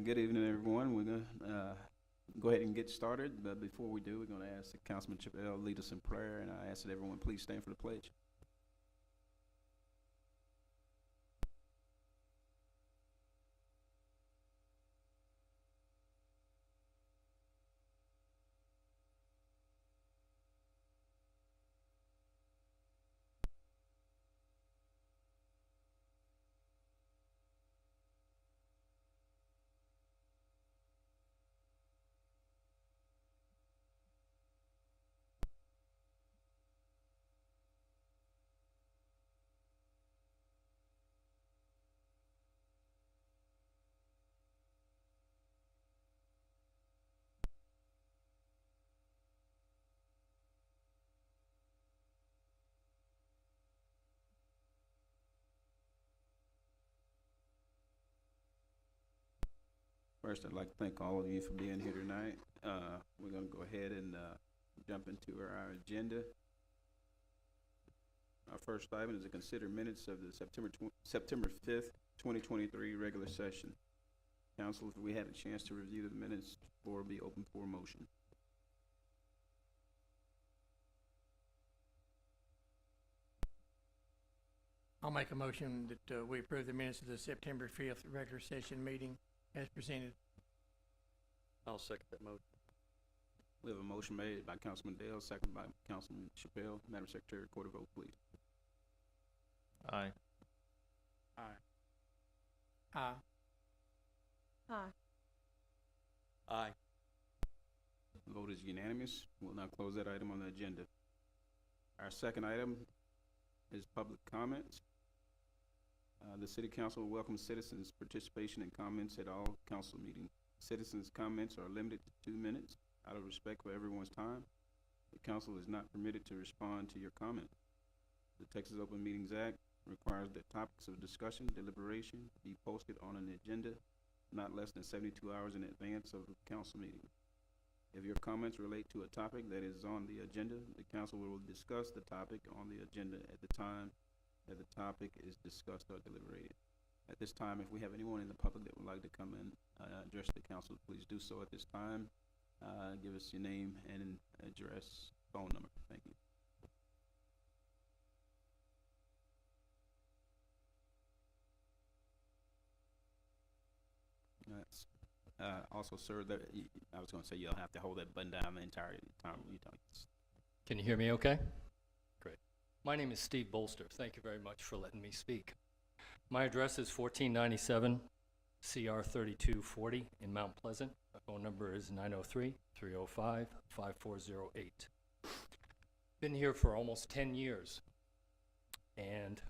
Good evening, everyone. We're going to go ahead and get started, but before we do, we're going to ask that Councilman Chappelle lead us in prayer, and I ask that everyone please stand for the pledge. First, I'd like to thank all of you for being here tonight. We're going to go ahead and jump into our agenda. Our first item is to consider minutes of the September 5th, 2023 regular session. Council, if we had a chance to review the minutes, the floor will be open for motion. I'll make a motion that we approve the minutes of the September 5th regular session meeting as presented. I'll second that motion. We have a motion made by Councilman Dale, second by Councilman Chappelle. Madam Secretary, record a vote, please. Aye. Aye. Aye. Aye. Aye. The vote is unanimous. We'll now close that item on the agenda. Our second item is public comments. The City Council welcomes citizens' participation and comments at all council meetings. Citizens' comments are limited to 2 minutes. Out of respect for everyone's time, the council is not permitted to respond to your comment. The Texas Open Meetings Act requires that topics of discussion, deliberation be posted on an agenda not less than 72 hours in advance of the council meeting. If your comments relate to a topic that is on the agenda, the council will discuss the topic on the agenda at the time that the topic is discussed or deliberated. At this time, if we have anyone in the public that would like to come and address the council, please do so at this time. Give us your name and address, phone number. Thank you. Also, sir, I was going to say you'll have to hold that button down the entire time you talk. Can you hear me okay? Great. My name is Steve Bolster. Thank you very much for letting me speak. My address is 1497 CR 3240 in Mount Pleasant. My phone number is 903-305-5408. Been here for almost 10 years, and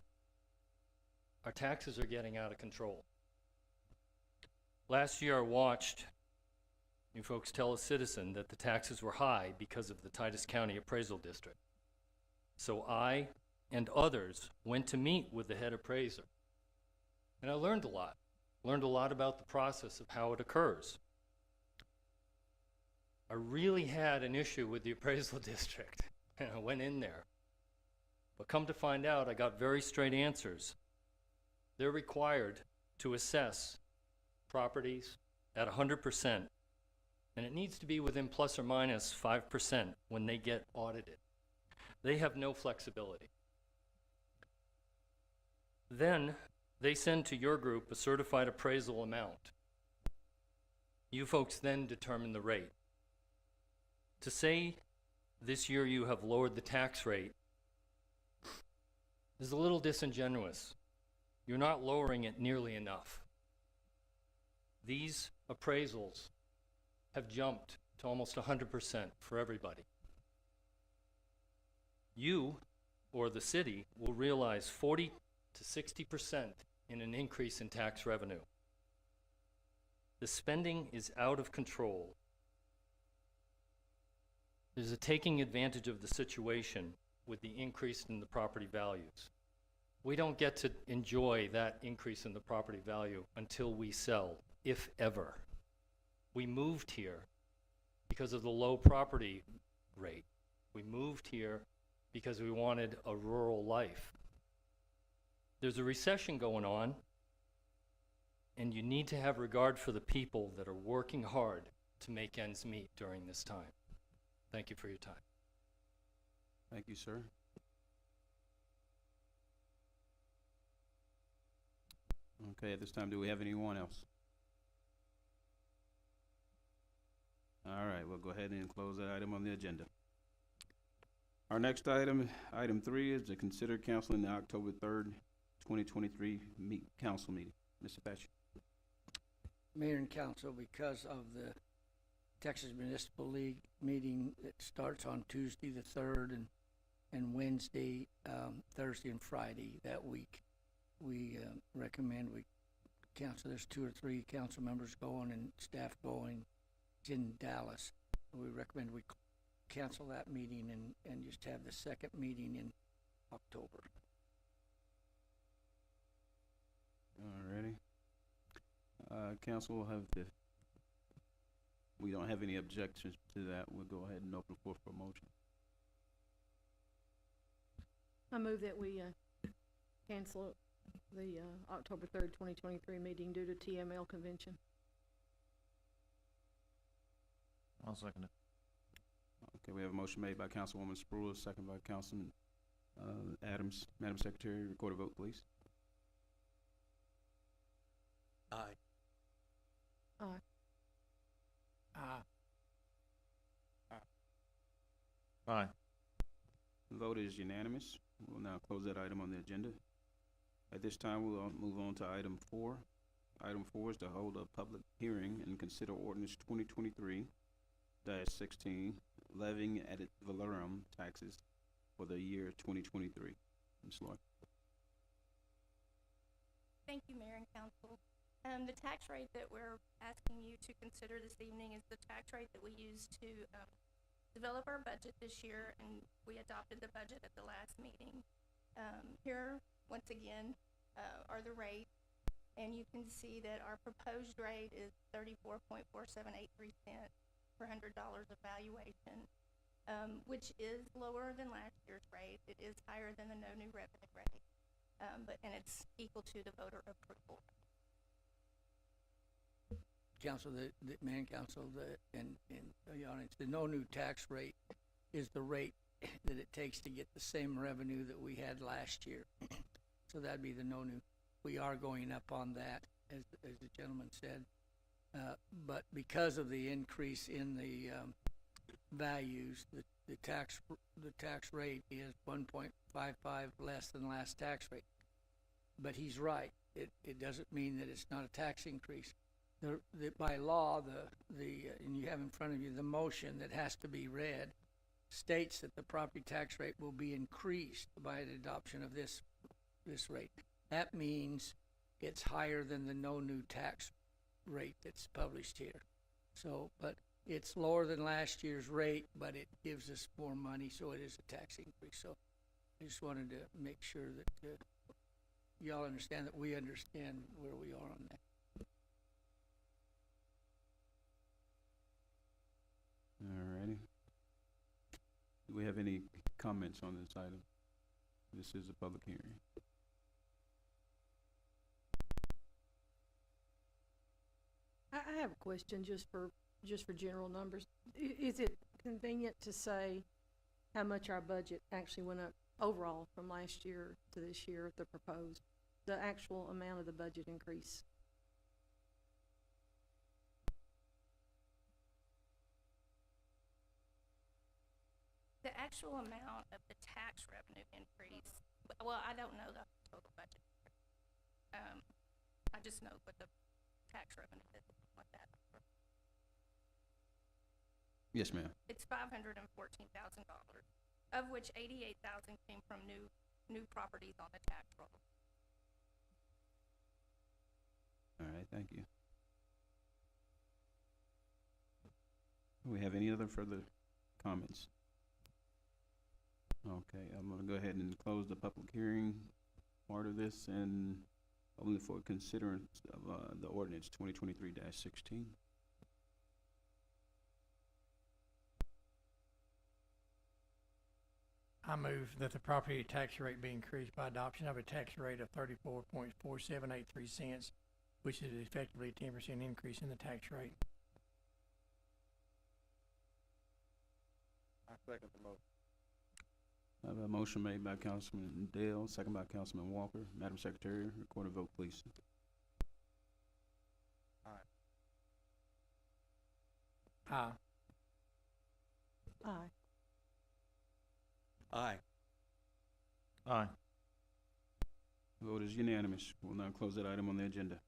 our taxes are getting out of control. Last year I watched you folks tell a citizen that the taxes were high because of the Titus County Appraisal District. So I and others went to meet with the head appraiser. And I learned a lot. Learned a lot about the process of how it occurs. I really had an issue with the appraisal district, and I went in there. But come to find out, I got very straight answers. They're required to assess properties at 100%, and it needs to be within plus or minus 5% when they get audited. They have no flexibility. Then they send to your group a certified appraisal amount. You folks then determine the rate. To say this year you have lowered the tax rate is a little disingenuous. You're not lowering it nearly enough. These appraisals have jumped to almost 100% for everybody. You, or the city, will realize 40 to 60% in an increase in tax revenue. The spending is out of control. There's a taking advantage of the situation with the increase in the property values. We don't get to enjoy that increase in the property value until we sell, if ever. We moved here because of the low property rate. We moved here because we wanted a rural life. There's a recession going on. And you need to have regard for the people that are working hard to make ends meet during this time. Thank you for your time. Thank you, sir. Okay, at this time, do we have anyone else? All right, we'll go ahead and close that item on the agenda. Our next item, item 3, is to consider canceling the October 3rd, 2023 council meeting. Mr. Thatcher. Mayor and council, because of the Texas Municipal League meeting that starts on Tuesday the 3rd and Wednesday, Thursday and Friday that week, we recommend we cancel. There's 2 or 3 council members going and staff going. It's in Dallas. We recommend we cancel that meeting and just have the second meeting in October. Alrighty. Council will have the, we don't have any objections to that. We'll go ahead and open the floor for a motion. I move that we cancel the October 3rd, 2023 meeting due to TML convention. I'll second it. Okay, we have a motion made by Councilwoman Spruill, second by Councilman Adams. Madam Secretary, record a vote, please. Aye. Aye. Aye. The vote is unanimous. We'll now close that item on the agenda. At this time, we'll move on to item 4. Item 4 is to hold a public hearing and consider ordinance 2023-16, levying ad valorem taxes for the year 2023. Ms. Lloyd. Thank you, Mayor and Council. The tax rate that we're asking you to consider this evening is the tax rate that we used to develop our budget this year, and we adopted the budget at the last meeting. Here, once again, are the rates, and you can see that our proposed rate is 34.4783 cents per $100 of valuation, which is lower than last year's rate. It is higher than the no new revenue rate, and it's equal to the voter approval. Council, the man council, and the audience, the no new tax rate is the rate that it takes to get the same revenue that we had last year. So that'd be the no new. We are going up on that, as the gentleman said, but because of the increase in the values, the tax rate is 1.55 less than last tax rate. But he's right. It doesn't mean that it's not a tax increase. By law, and you have in front of you the motion that has to be read, states that the property tax rate will be increased by the adoption of this rate. That means it's higher than the no new tax rate that's published here. So, but it's lower than last year's rate, but it gives us more money, so it is a tax increase. So I just wanted to make sure that y'all understand that we understand where we are on that. Alrighty. Do we have any comments on this item? This is a public hearing. I have a question just for general numbers. Is it convenient to say how much our budget actually went up overall from last year to this year, the proposed, the actual amount of the budget increase? The actual amount of the tax revenue increase, well, I don't know the total budget. I just know what the tax revenue is, like that. Yes, ma'am. It's $514,000, of which $88,000 came from new properties on the tax roll. All right, thank you. Do we have any other further comments? Okay, I'm gonna go ahead and close the public hearing part of this and only for considerance of the ordinance 2023-16. I move that the property tax rate be increased by adoption of a tax rate of 34.4783 cents which is effectively a 10% increase in the tax rate. I second the motion. I have a motion made by Councilman Dale, second by Councilman Walker. Madam Secretary, record a vote, please. Aye. Aye. Aye. Aye. Vote is unanimous. We'll now close that item on the agenda.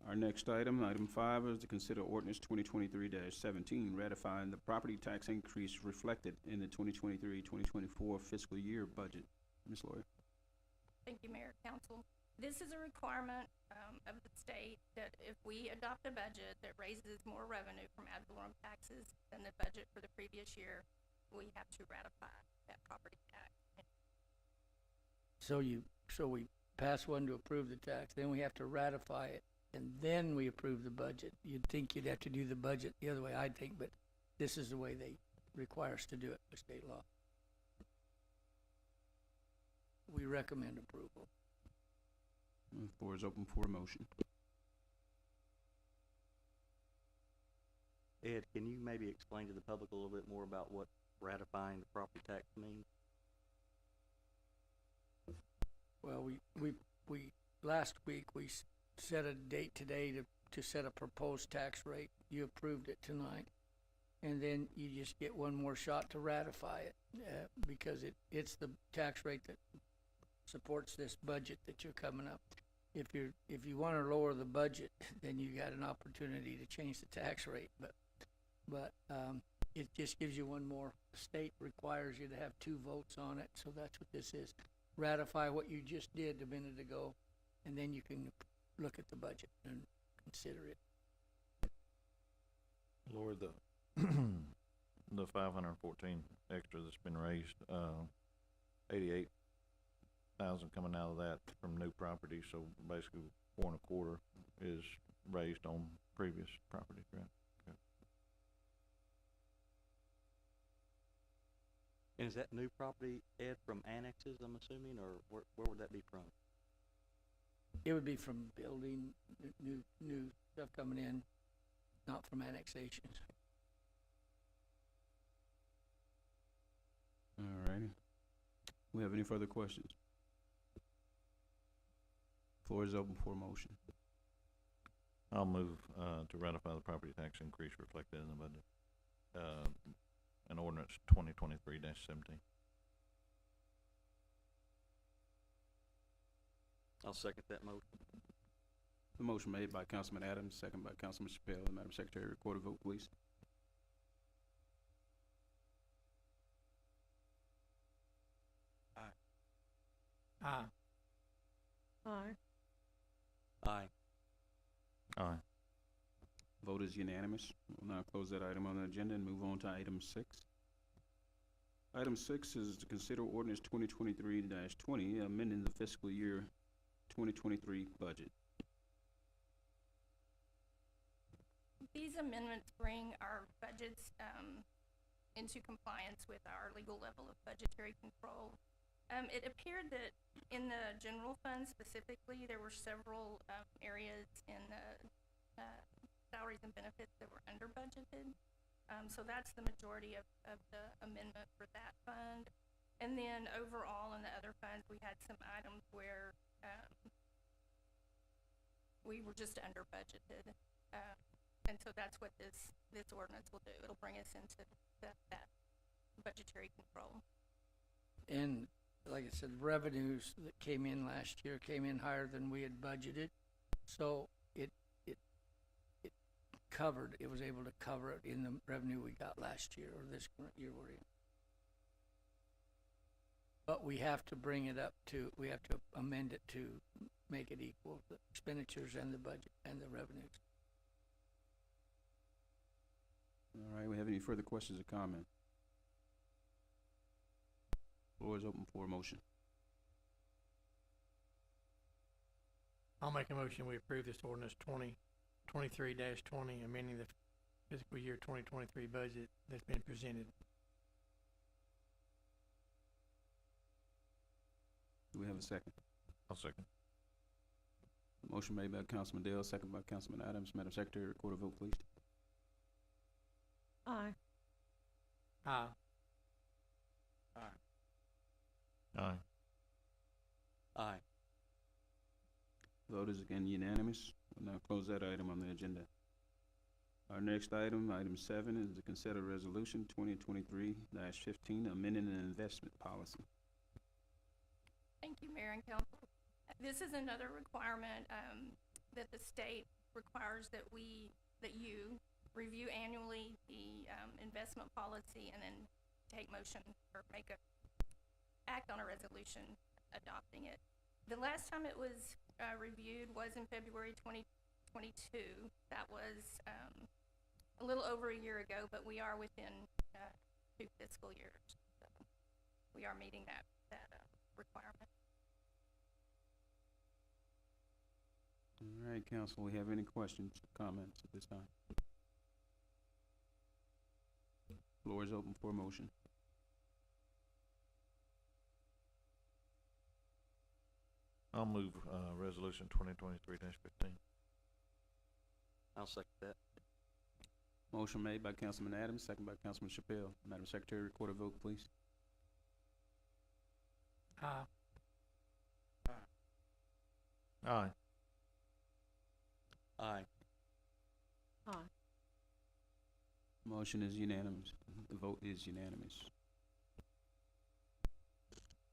Our next item, item 5, is to consider ordinance 2023-17, ratifying the property tax increase reflected in the 2023-2024 fiscal year budget. Ms. Lawyer. Thank you, Mayor, Council. This is a requirement, of the state that if we adopt a budget that raises more revenue from ad valorem taxes than the budget for the previous year, we have to ratify that property tax. So we pass one to approve the tax, then we have to ratify it, and then we approve the budget. You'd think you'd have to do the budget the other way, I think, but this is the way they require us to do it by state law. We recommend approval. The floor is open for a motion. Ed, can you maybe explain to the public a little bit more about what ratifying the property tax means? Well, we last week, set a date today to set a proposed tax rate. You approved it tonight. And then you just get one more shot to ratify it, because it's the tax rate that supports this budget that you're coming up. If you want to lower the budget, then you got an opportunity to change the tax rate, but it just gives you one more. The state requires you to have 2 votes on it, so that's what this is. Ratify what you just did a minute ago, and then you can look at the budget and consider it. Lord, the 514 extra that's been raised, 88,000 coming out of that from new property, so basically 4.25 is raised on previous property, right? Okay. And is that new property, Ed, from annexes, I'm assuming, or where would that be from? It would be from building, new stuff coming in, not from annexations. All righty. We have any further questions? Floor is open for a motion. I'll move to ratify the property tax increase reflected in the budget. An ordinance 2023-17. I'll second that motion. The motion made by Councilman Adams, second by Councilman Chappelle. Madam Secretary, record a vote, please. Aye. Aye. Aye. Aye. Vote is unanimous. We'll now close that item on the agenda and move on to item 6. Item 6 is to consider ordinance 2023-20, amending the fiscal year 2023 budget. These amendments bring our budgets, into compliance with our legal level of budgetary control. It appeared that in the general fund specifically, there were several, areas in the, salaries and benefits that were under budgeted. So that's the majority of the amendment for that fund. And then overall in the other funds, we had some items where, we were just under budgeted. And so that's what this ordinance will do. It'll bring us into that budgetary control. And like I said, revenues that came in last year came in higher than we had budgeted. So it covered, it was able to cover it in the revenue we got last year or this current year we're in. But we have to bring it up to, we have to amend it to make it equal, the expenditures and the budget and the revenues. All right, we have any further questions or comments? Floor is open for a motion. I'll make a motion we approve this ordinance 2023-20, amending the fiscal year 2023 budget that's been presented. Do we have a second? I'll second. Motion made by Councilman Dale, second by Councilman Adams. Madam Secretary, record a vote, please. Aye. Aye. Aye. Aye. Vote is again unanimous. We'll now close that item on the agenda. Our next item, item 7, is to consider resolution 2023-15, amending an investment policy. Thank you, Mayor and Council. This is another requirement, that the state requires that you review annually the, investment policy and then take motion or act on a resolution adopting it. The last time it was, reviewed was in February 2022. That was, a little over a year ago, but we are within, 2 fiscal years. So we are meeting that requirement. All right, council, we have any questions or comments at this time? Floor is open for motion. I'll move, resolution 2023-15. I'll second that. Motion made by Councilman Adams, second by Councilman Chappelle. Madam Secretary, record a vote, please. Aye. Aye. Aye. Aye. Motion is unanimous. The vote is unanimous.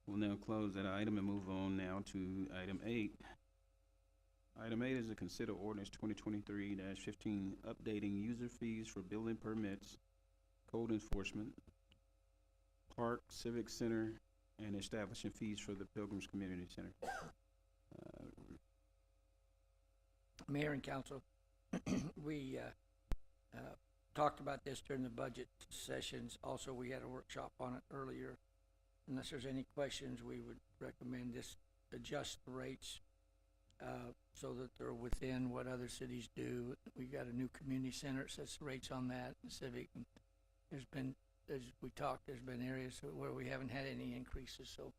We'll now close that item and move on now to item 8. Item 8 is to consider ordinance 2023-15, updating user fees for building permits, code enforcement, park, civic center, and establishing fees for the Pilgrims Community Center. Mayor and council, we talked about this during the budget sessions. Also, we had a workshop on it earlier. Unless there's any questions, we would recommend this adjust the rates so that they're within what other cities do. We got a new community center, it sets the rates on that, and civic. And there's been, as we talked, there's been areas where we haven't had any increases, so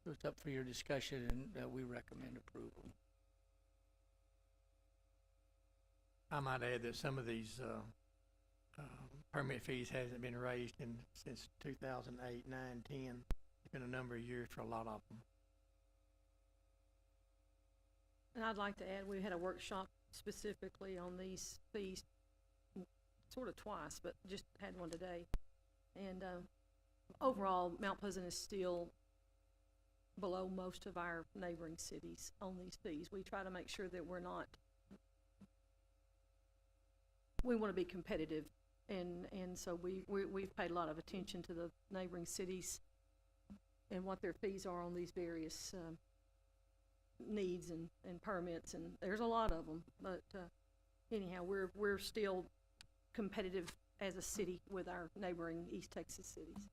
it's up for your discussion, and we recommend approval. I might add that some of these, permit fees hasn't been raised since 2008, 9, 10. It's been a number of years for a lot of them. And I'd like to add, we had a workshop specifically on these fees, sort of twice, but just had one today. And overall, Mount Pleasant is still below most of our neighboring cities on these fees. We try to make sure that we want to be competitive, and so we've paid a lot of attention to the neighboring cities and what their fees are on these various needs and permits, and there's a lot of them, but anyhow, we're still competitive as a city with our neighboring East Texas cities.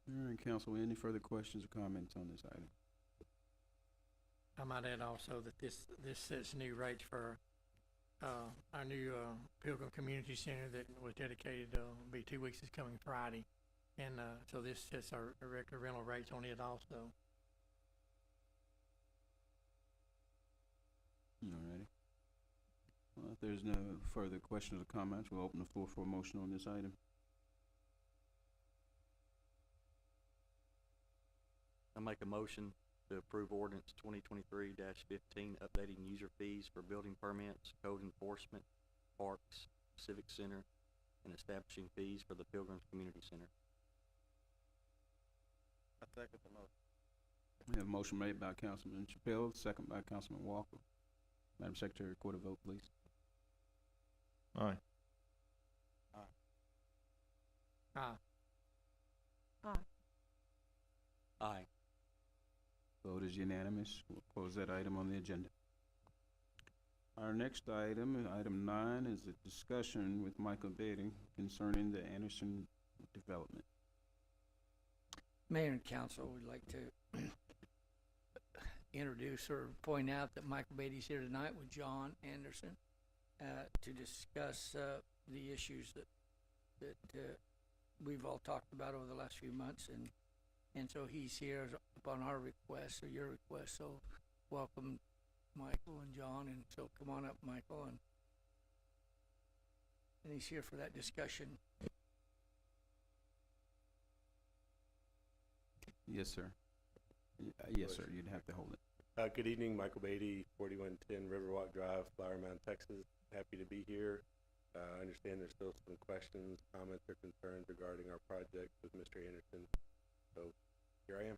All right, council, any further questions or comments on this item? I might add also that this sets new rates for our new Pilgrim Community Center that was dedicated, will be 2 weeks this coming Friday. And so this sets our regular rental rates on it also. All righty. Well, if there's no further questions or comments, we'll open the floor for a motion on this item. I make a motion to approve ordinance 2023-15, updating user fees for building permits, code enforcement, parks, civic center, and establishing fees for the Pilgrims Community Center. I second the motion. We have a motion made by Councilman Chappelle, second by Councilman Walker. Madam Secretary, record a vote, please. Aye. Aye. Aye. Aye. Vote is unanimous. We'll close that item on the agenda. Our next item, item 9, is a discussion with Michael Beatty concerning the Anderson development. Mayor and council, we'd like to introduce or point out that Michael Beatty's here tonight with John Anderson to discuss the issues that we've all talked about over the last few months, And so he's here upon our request or your request, so welcome Michael and John, and so come on up, Michael, and he's here for that discussion. Yes, sir. Yes, sir, you'd have to hold it. Good evening, Michael Beatty, 4110 Riverwalk Drive, Flower Mound, Texas. Happy to be here. I understand there's still some questions, comments, or concerns regarding our project with Mr. Anderson. So here I am.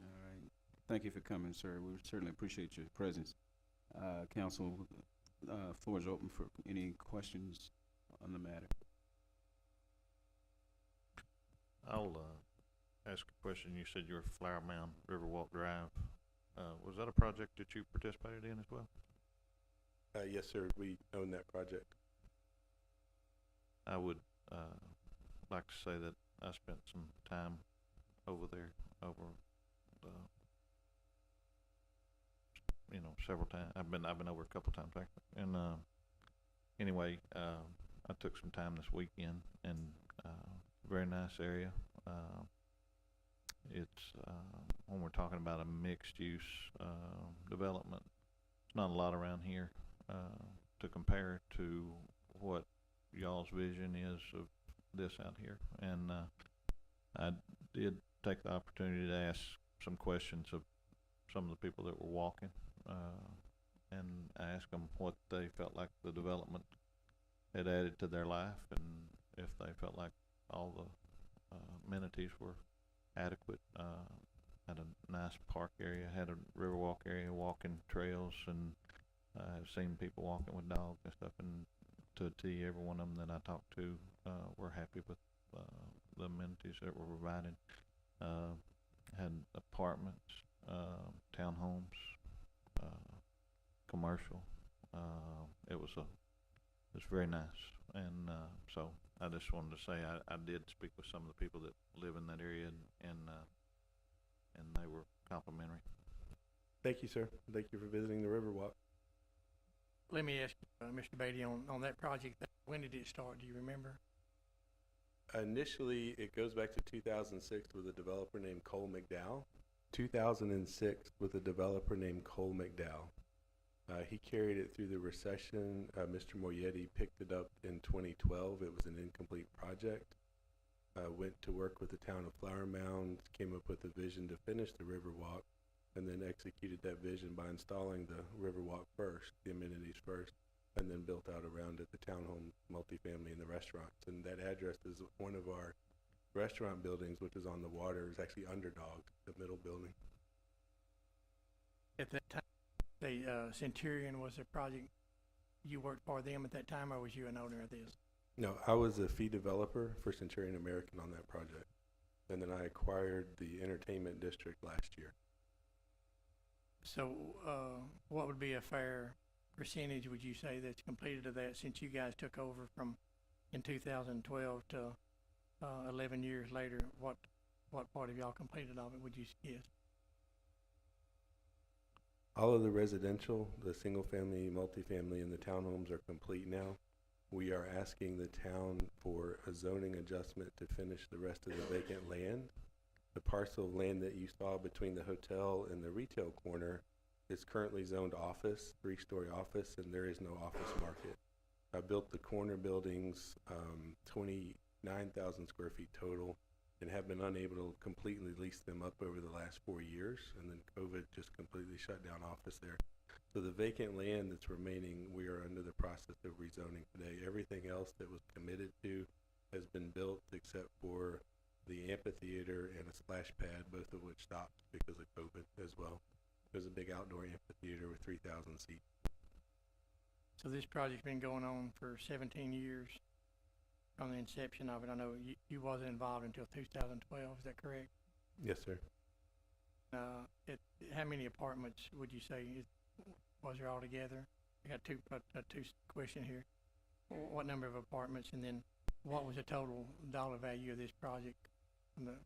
All right. Thank you for coming, sir. We certainly appreciate your presence. Council, floor is open for any questions on the matter. I'll, ask a question. You said you were Flower Mound Riverwalk Drive. Was that a project that you participated in as well? Yes, sir. We own that project. I would, like to say that I spent some time over there, several times. I've been over a couple times actually. And, anyway, I took some time this weekend, and, very nice area. It's, when we're talking about a mixed use, development, it's not a lot around here, to compare to what y'all's vision is of this out here. And, I did take the opportunity to ask some questions of some of the people that were walking, and I asked them what they felt like the development had added to their life, and if they felt like all the amenities were adequate. Had a nice park area, had a riverwalk area, walking trails, and I've seen people walking with dogs and stuff, and to a T, every one of them that I talked to were happy with the amenities that were provided. Had apartments, townhomes, commercial. It was very nice, and so I just wanted to say I did speak with some of the people that live in that area, and they were complimentary. Thank you, sir. Thank you for visiting the Riverwalk. Let me ask you, Mr. Beatty, on that project, when did it start? Do you remember? Initially, it goes back to 2006 with a developer named Cole McDowell. 2006 with a developer named Cole McDowell. He carried it through the recession. Mr. Moyetti picked it up in 2012. It was an incomplete project. Went to work with the town of Flower Mound, came up with a vision to finish the Riverwalk, and then executed that vision by installing the Riverwalk first, the amenities first, and then built out around it the townhome, multifamily, and the restaurants. And that address is one of our restaurant buildings, which is on the water. Is actually Underdog, the middle building. At that time, the Centurion was a project you worked for them at that time, or was you an owner of this? No, I was a fee developer for Centurion American on that project. And then I acquired the entertainment district last year. So, what would be a fair percentage, would you say, that's completed of that, since you guys took over from in 2012 to 11 years later? What part of y'all completed of it, would you guess? All of the residential, the single family, multifamily, and the townhomes are complete now. We are asking the town for a zoning adjustment to finish the rest of the vacant land. The parcel of land that you saw between the hotel and the retail corner is currently zoned office, 3-story office, and there is no office market. I built the corner buildings, 29,000 square feet total, and have been unable to completely lease them up over the last 4 years, and then COVID just completely shut down office there. So the vacant land that's remaining, we are under the process of rezoning today. Everything else that was committed to has been built except for the amphitheater and a splash pad, both of which stopped because of COVID as well. There's a big outdoor amphitheater with 3,000 seats. So this project's been going on for 17 years from the inception of it. I know you wasn't involved until 2012, is that correct? Yes, sir. How many apartments would you say was there altogether? I got two questions here. What number of apartments, and then what was the total dollar value of this project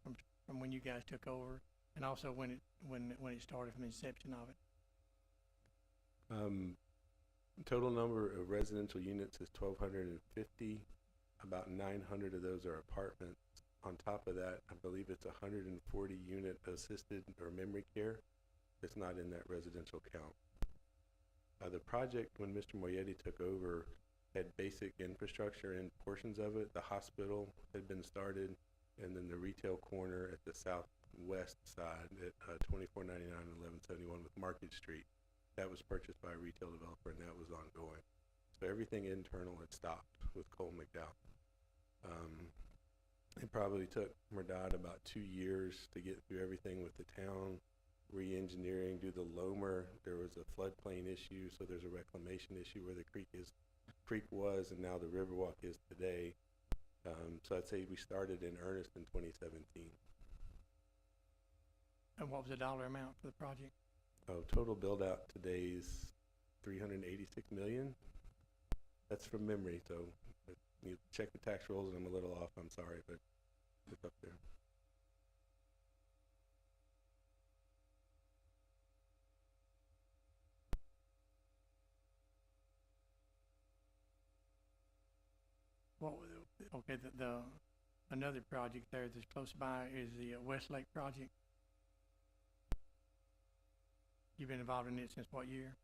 from when you guys took over, and also when it started from the inception of it? Total number of residential units is 1,250. About 900 of those are apartments. on top of that, I believe it's 140 unit assisted or memory care. It's not in that residential count. The project, when Mr. Moyetti took over, had basic infrastructure in portions of it. The hospital had been started, and then the retail corner at the southwest side at 2499 and 1171 with Market Street. That was purchased by a retail developer, and that was ongoing. So everything internal had stopped with Cole McDowell. It probably took Merdad about 2 years to get through everything with the town, re-engineering, do the Lomer. There was a floodplain issue, so there's a reclamation issue where the creek was, and now the Riverwalk is today. So I'd say we started in earnest in 2017. And what was the dollar amount for the project? Total build out today is $386 million. That's from memory, so you check the tax rolls and I'm a little off, I'm sorry, but it's up there. Okay, another project there that's close by is the Westlake project. You've been involved in it since what year?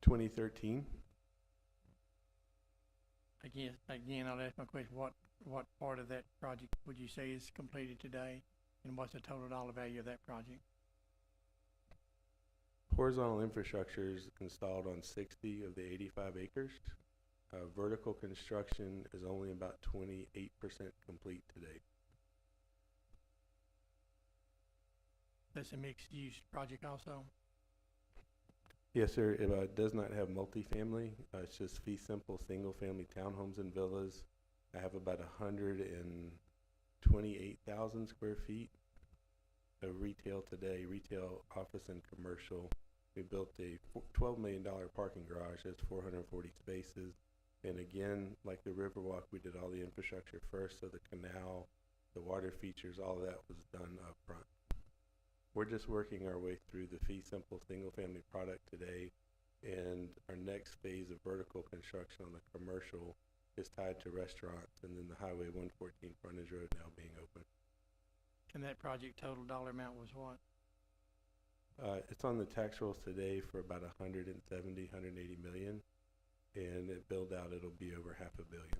2013. Again, I'll ask my question, what part of that project would you say is completed today, and what's the total dollar value of that project? Horizontal infrastructure is installed on 60 of the 85 acres. Vertical construction is only about 28% complete today. That's a mixed-use project also? Yes, sir. It does not have multifamily. It's just fee simple, single-family townhomes and villas. I have about 128,000 square feet of retail today, retail, office, and commercial. We built a $12 million parking garage. That's 440 spaces. And again, like the Riverwalk, we did all the infrastructure first, so the canal, the water features, all of that was done up front. We're just working our way through the fee simple single-family product today, and our next phase of vertical construction on the commercial is tied to restaurants, and then the Highway 114 frontage road now being open. And that project total dollar amount was what? It's on the tax rolls today for about 170, 180 million, and at build out it'll be over $500 million.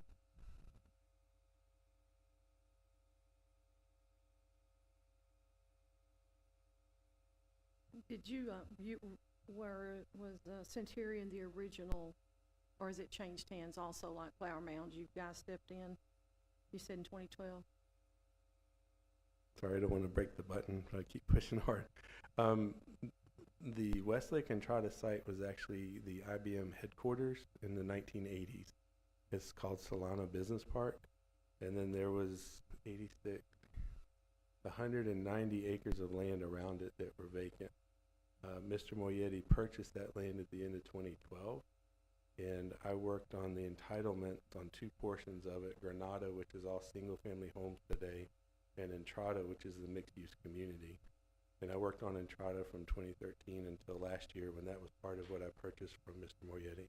Did you was Centurion the original, or has it changed hands also like Flower Mound? You guys stepped in, you said in 2012? Sorry, I don't want to break the button, but I keep pushing hard. The Westlake Entrada site was actually the IBM headquarters in the 1980s. It's called Solana Business Park. And then there was 190 acres of land around it that were vacant. Mr. Moyetti purchased that land at the end of 2012. And I worked on the entitlement on two portions of it, Granada, which is all single-family homes today, and Entrada, which is the mixed-use community. And I worked on Entrada from 2013 until last year when that was part of what I purchased from Mr. Moyetti.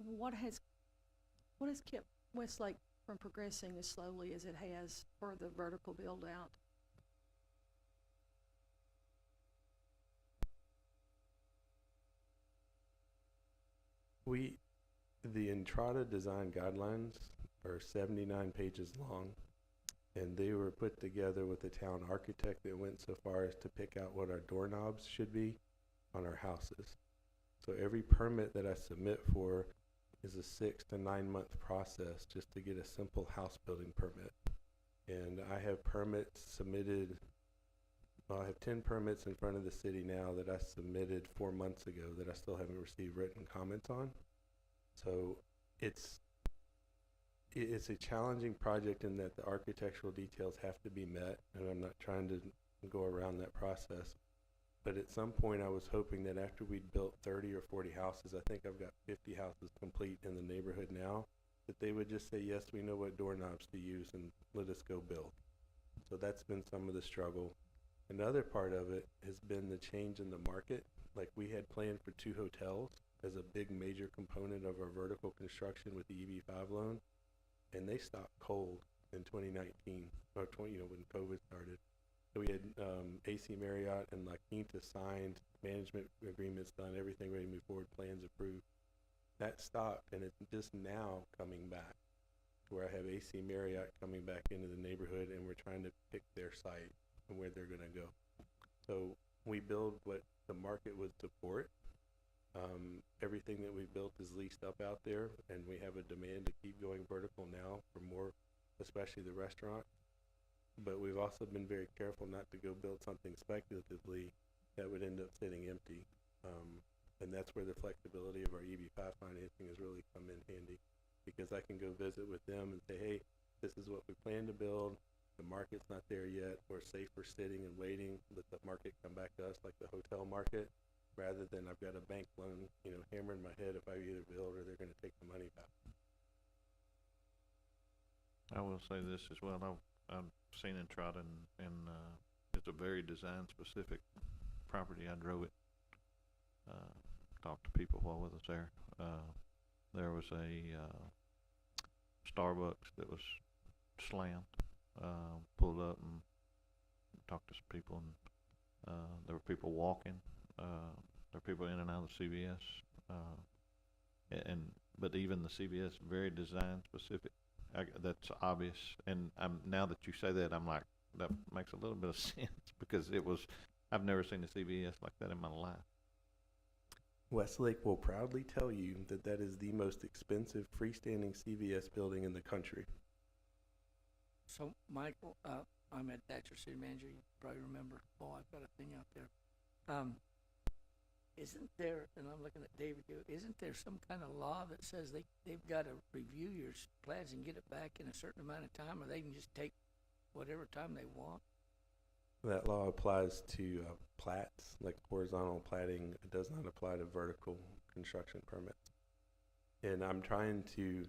What has kept Westlake from progressing as slowly as it has for the vertical build out? The Entrada design guidelines are 79 pages long, and they were put together with a town architect that went so far as to pick out what our doorknobs should be on our houses. So every permit that I submit for is a 6 to 9 month process just to get a simple house building permit. And I have permits submitted, well, I have 10 permits in front of the city now that I submitted 4 months ago that I still haven't received written comments on. So it's a challenging project in that the architectural details have to be met, and I'm not trying to go around that process. But at some point I was hoping that after we'd built 30 or 40 houses, I think I've got 50 houses complete in the neighborhood now, that they would just say, yes, we know what doorknobs to use and let us go build. So that's been some of the struggle. Another part of it has been the change in the market. Like we had planned for 2 hotels as a big major component of our vertical construction with the EB5 loan, and they stopped cold in 2019 or when COVID started. So we had AC Marriott and La Quinta signed, management agreements done, everything ready to move forward, plans approved. That stopped, and it's just now coming back, where I have AC Marriott coming back into the neighborhood, and we're trying to pick their site and where they're gonna go. So we build what the market would support. Everything that we built is leased up out there, and we have a demand to keep going vertical now for more, especially the restaurant. But we've also been very careful not to go build something speculatively that would end up sitting empty. And that's where the flexibility of our EB5 financing has really come in handy, because I can go visit with them and say, hey, this is what we plan to build. The market's not there yet. We're safer sitting and waiting. Let the market come back to us like the hotel market, rather than I've got a bank loan, hammering my head if I either build or they're gonna take the money back. I will say this as well. I've seen Entrada, and it's a very design-specific property. I drove it, talked to people while with us there. There was a Starbucks that was slammed. Pulled up and talked to some people, and there were people walking. There were people in and out of the CVS, but even the CVS, very design-specific. That's obvious, and now that you say that, I'm like, that makes a little bit of sense, because I've never seen a CVS like that in my life. Westlake will proudly tell you that that is the most expensive freestanding CVS building in the country. So, Michael, I'm at Thatcher City Manager, you probably remember, I've got a thing out there. Isn't there, and I'm looking at David here, isn't there some kind of law that says they've got to review your plans and get it back in a certain amount of time, or they can just take whatever time they want? That law applies to plats, like horizontal platting. It does not apply to vertical construction permits. And I'm trying to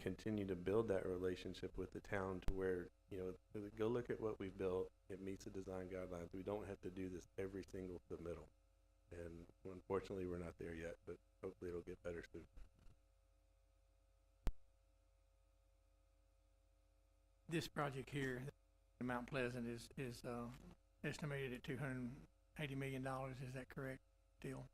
continue to build that relationship with the town to where, go look at what we built. It meets the design guidelines. We don't have to do this every single submittal. And unfortunately, we're not there yet, but hopefully it'll get better soon. This project here, Mount Pleasant, is estimated at $280 million. Is that correct, Still?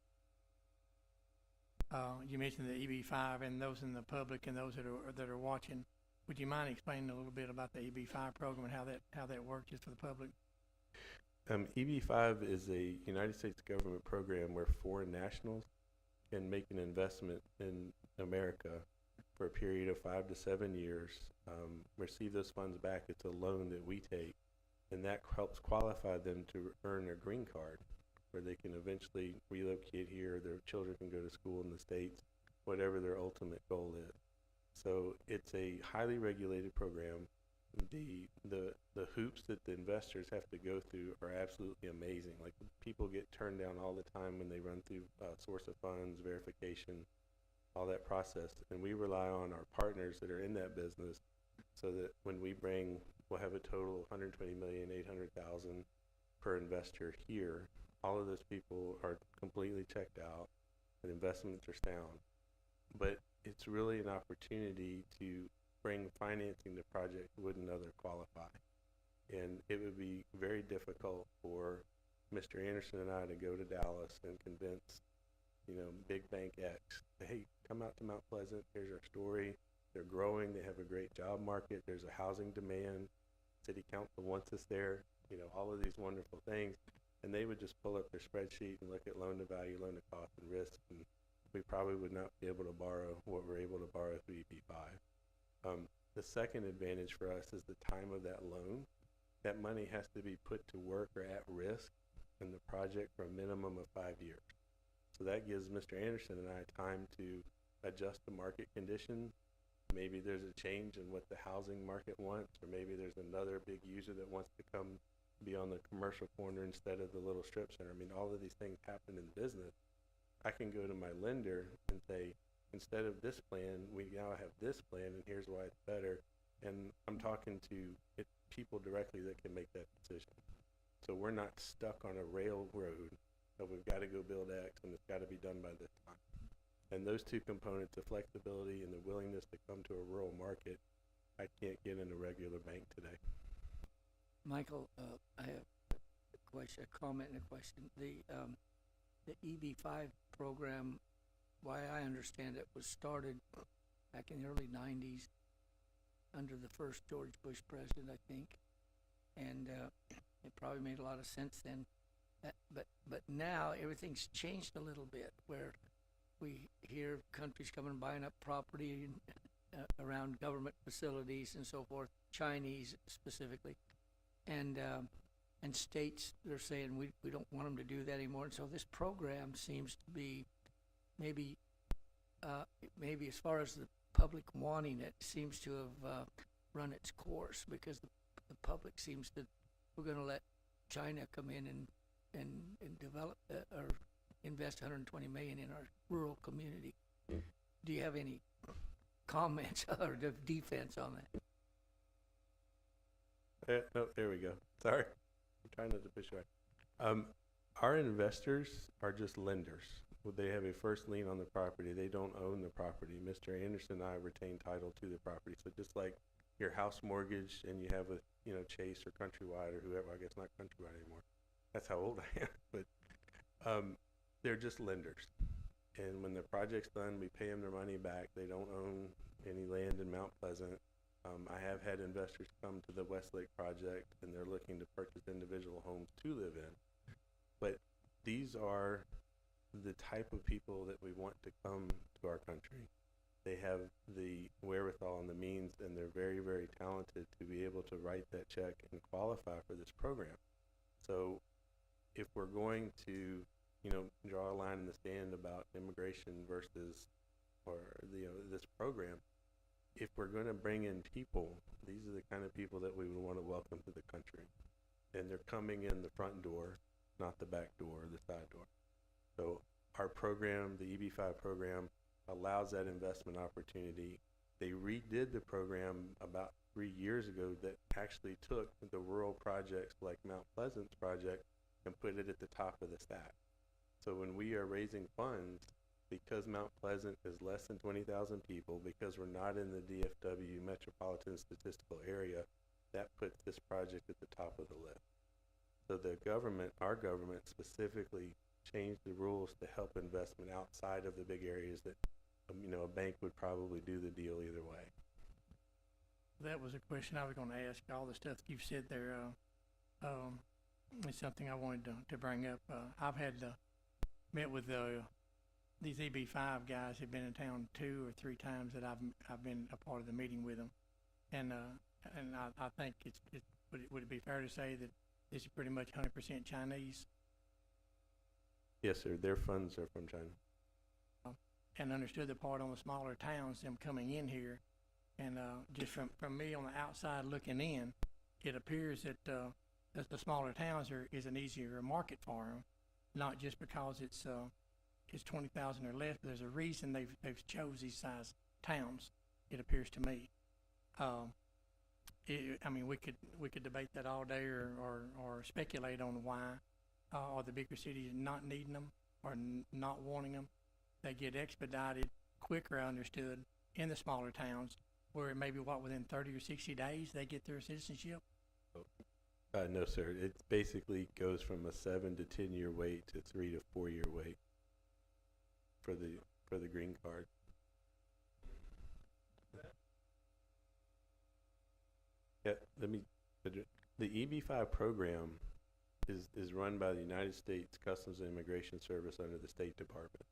You mentioned the EB5, and those in the public and those that are watching. Would you mind explaining a little bit about the EB5 program and how that works, just for the public? EB5 is a United States government program where foreign nationals can make an investment in America for a period of 5 to 7 years, receive those funds back. It's a loan that we take, and that helps qualify them to earn a green card, where they can eventually relocate here. Their children can go to school in the States, whatever their ultimate goal is. So it's a highly regulated program. The hoops that the investors have to go through are absolutely amazing. Like, people get turned down all the time when they run through source of funds, verification, all that process. And we rely on our partners that are in that business, so that when we'll have a total of $120,800,000 per investor here. All of those people are completely checked out, and investments are sound. But it's really an opportunity to bring financing to projects that wouldn't other qualify. And it would be very difficult for Mr. Anderson and I to go to Dallas and convince, big bank X, hey, come out to Mount Pleasant, here's our story. They're growing, they have a great job market, there's a housing demand, city council wants us there, all of these wonderful things. And they would just pull up their spreadsheet and look at loan to value, loan to cost, and risk, and we probably would not be able to borrow what we're able to borrow through EB5. The second advantage for us is the time of that loan. That money has to be put to work or at risk in the project for a minimum of 5 years. So that gives Mr. Anderson and I time to adjust the market conditions. Maybe there's a change in what the housing market wants, or maybe there's another big user that wants to come be on the commercial corner instead of the little strip center. I mean, all of these things happen in business. I can go to my lender and say, instead of this plan, we now have this plan, and here's why it's better. And I'm talking to people directly that can make that decision. So we're not stuck on a railroad we've gotta go build X and it's gotta be done by this time. And those two components, the flexibility and the willingness to come to a rural market, I can't get in a regular bank today. Michael, I have a question, a comment and a question. The EB-5 program, why I understand it, was started back in the early 90s under the first George Bush president, I think. And it probably made a lot of sense then. But now everything's changed a little bit, where we hear countries coming and buying up property around government facilities and so forth, Chinese specifically. And states, they're saying we don't want them to do that anymore. And so this program seems to be maybe as far as the public wanting it, seems to have run its course, because the public seems to, we're going to let China come in and develop or invest 120 million in our rural community. Do you have any comments or defense on that? No, there we go. Sorry. I'm trying not to push away. Our investors are just lenders. They have a first lien on the property. They don't own the property. Mr. Anderson and I retain title to the property. So just like your house mortgage and you have with, Chase or Countrywide or whoever, I guess not Countrywide anymore. That's how old I am. But they're just lenders. And when the project's done, we pay them their money back. They don't own any land in Mount Pleasant. I have had investors come to the Westlake project and they're looking to purchase individual homes to live in. But these are the type of people that we want to come to our country. They have the wherewithal and the means, and they're very, very talented to be able to write that check and qualify for this program. So if we're going to, draw a line in the sand about immigration versus, this program, if we're going to bring in people, these are the kind of people that we would want to welcome to the country. And they're coming in the front door, not the back door or the side door. So our program, the EB-5 program, allows that investment opportunity. They redid the program about 3 years ago that actually took the rural projects like Mount Pleasant's project and put it at the top of the stack. So when we are raising funds, because Mount Pleasant is less than 20,000 people, because we're not in the DFW metropolitan statistical area, that puts this project at the top of the list. So the government, our government specifically changed the rules to help investment outside of the big areas that, a bank would probably do the deal either way. That was a question I was gonna ask. All the stuff you've said there, is something I wanted to bring up. I've had met with these EB-5 guys have been in town 2 or 3 times that I've been a part of the meeting with them, and I think would it be fair to say that this is pretty much 100% Chinese? Yes, sir. Their funds are from China. And understood the part on the smaller towns, them coming in here, and just from me on the outside looking in, it appears that the smaller towns is an easier market for them, not just because it's 20,000 or less, but there's a reason they've chose these size towns. It appears to me. We could debate that all day or speculate on why are the bigger cities not needing them or not wanting them. They get expedited quicker, I understood, in the smaller towns, where maybe within 30 or 60 days they get their citizenship. No, sir. It basically goes from a 7 to 10 year wait to 3 to 4 year wait for the green card. Yeah, the EB-5 program is run by the United States Customs and Immigration Service under the State Department.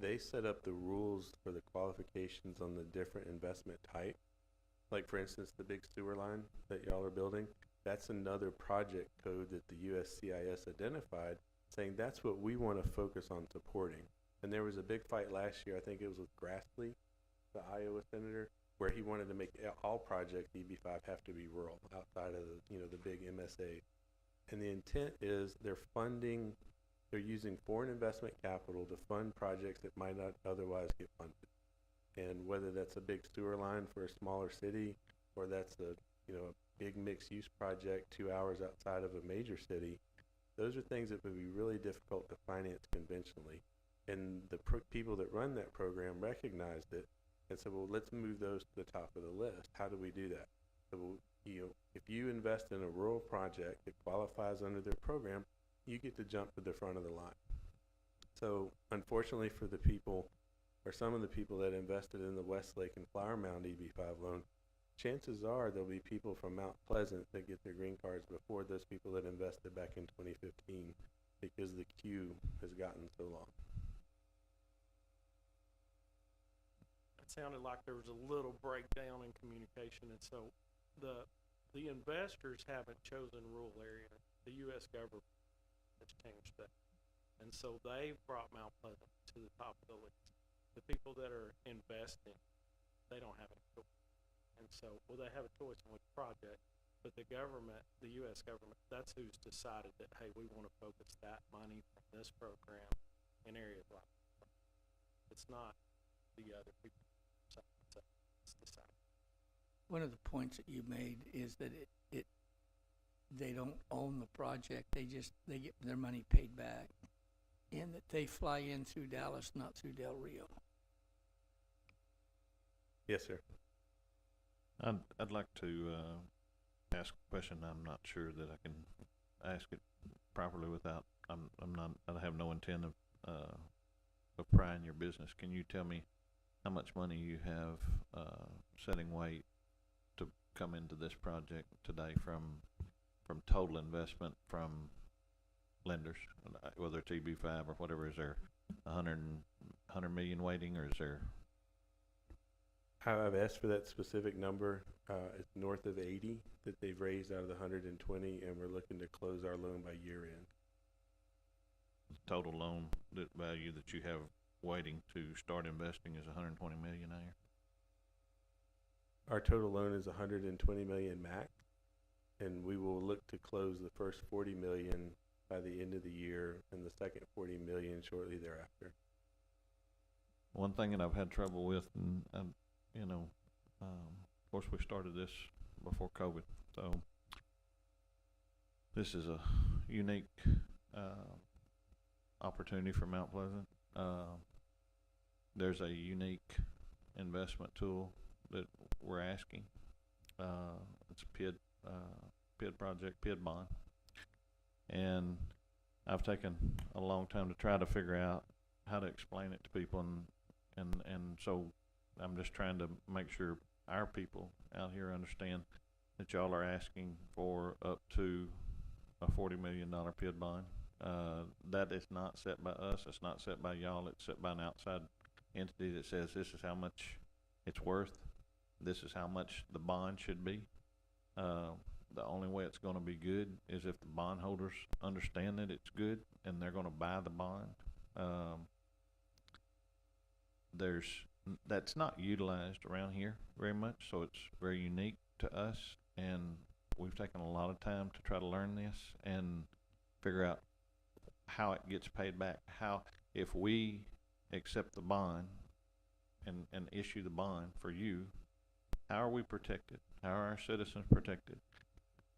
They set up the rules for the qualifications on the different investment type. Like, for instance, the big sewer line that y'all are building, that's another project code that the USCIS identified, saying that's what we want to focus on supporting. And there was a big fight last year, I think it was with Grassley, the Iowa senator, where he wanted to make all projects EB-5 have to be rural, outside of the big MSA. And the intent is they're using foreign investment capital to fund projects that might not otherwise get funded. And whether that's a big sewer line for a smaller city, or that's a big mixed use project 2 hours outside of a major city, Those are things that would be really difficult to finance conventionally. And the people that run that program recognized it and said, well, let's move those to the top of the list. How do we do that? So, if you invest in a rural project that qualifies under their program, you get to jump to the front of the line. So unfortunately for the people, or some of the people that invested in the Westlake and Flower Mound EB5 loan, chances are there'll be people from Mount Pleasant that get their green cards before those people that invested back in 2015, because the queue has gotten so long. It sounded like there was a little breakdown in communication, and so the investors haven't chosen rural area. The U.S. government has changed that, and so they've brought Mount Pleasant to the top of the list. The people that are investing, they don't have any choice, and so they have a choice on which project, but the government, the U.S. government, that's who's decided that, hey, we want to focus that money from this program in areas like that. It's not the other people. So it's decided. One of the points that you made is that they don't own the project, they get their money paid back, and that they fly in through Dallas, not through Del Rio. Yes, sir. I'd like to ask a question. I'm not sure that I can ask it properly without. I have no intent of prying your business. Can you tell me how much money you have setting weight to come into this project today from total investment from lenders, whether it's EB5 or whatever? Is there 100 million waiting, or is there? I've asked for that specific number. It's north of 80 that they've raised out of the 120, and we're looking to close our loan by year end. The total loan value that you have waiting to start investing is 120 million a year. Our total loan is 120 million max, and we will look to close the first 40 million by the end of the year, and the second 40 million shortly thereafter. One thing that I've had trouble with, and of course we started this before COVID, so this is a unique opportunity for Mount Pleasant. There's a unique investment tool that we're asking. It's a PID project, PID bond, and I've taken a long time to try to figure out how to explain it to people, and so I'm just trying to make sure our people out here understand that y'all are asking for up to a $40 million PID bond. That is not set by us. It's not set by y'all. It's set by an outside entity that says this is how much it's worth. This is how much the bond should be. The only way it's going to be good is if the bondholders understand that it's good and they're going to buy the bond. That's not utilized around here very much, so it's very unique to us, and we've taken a lot of time to try to learn this and figure out how it gets paid back. How, if we accept the bond and issue the bond for you, how are we protected? How are our citizens protected?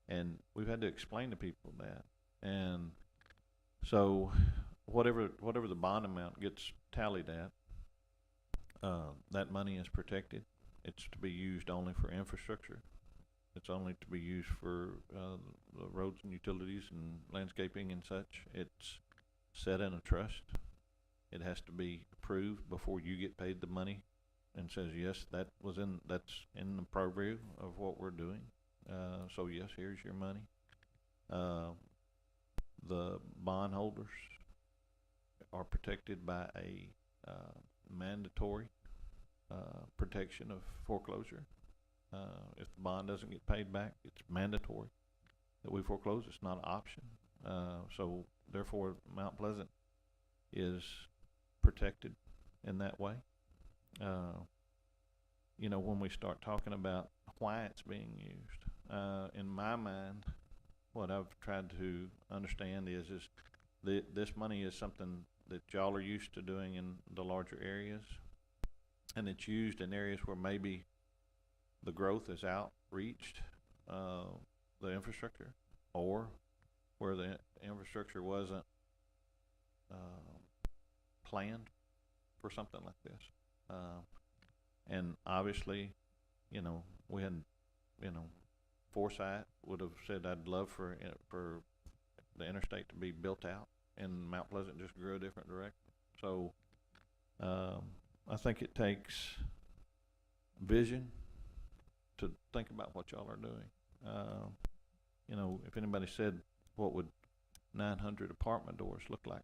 And we've had to explain to people that. And so whatever the bond amount gets tallied at, that money is protected. It's to be used only for infrastructure. It's only to be used for the roads and utilities and landscaping and such. It's set in a trust. It has to be approved before you get paid the money, and says yes, that's in the purview of what we're doing. So yes, here's your money. The bondholders are protected by a mandatory protection of foreclosure. If the bond doesn't get paid back, it's mandatory that we foreclose. It's not an option. So therefore, Mount Pleasant is protected in that way. When we start talking about why it's being used, in my mind, what I've tried to understand is this money is something that y'all are used to doing in the larger areas, and it's used in areas where maybe the growth has outreached the infrastructure, or where the infrastructure wasn't, planned for something like this. And obviously, you know, we had, you know, foresight would have said, I'd love for the interstate to be built out and Mount Pleasant just grew a different direction. So, I think it takes vision to think about what y'all are doing. You know, if anybody said, what would 900 apartment doors look like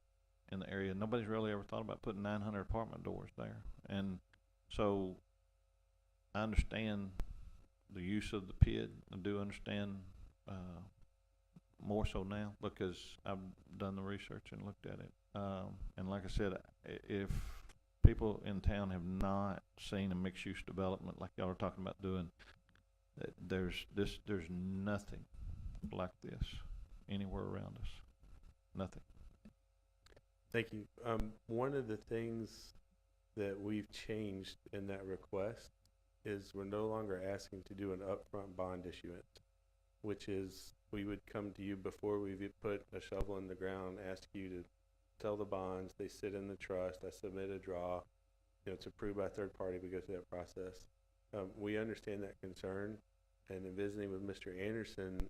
in the area? Nobody's really ever thought about putting 900 apartment doors there. And so I understand the use of the PID. I do understand more so now because I've done the research and looked at it. And like I said, if people in town have not seen a mixed-use development like y'all are talking about doing, there's nothing like this anywhere around us. Nothing. Thank you. One of the things that we've changed in that request is we're no longer asking to do an upfront bond issuance, which is we would come to you before we put a shovel in the ground, ask you to sell the bonds. They sit in the trust. I submit a draw. You know, it's approved by a third party. We go through that process. We understand that concern. And in visiting with Mr. Anderson,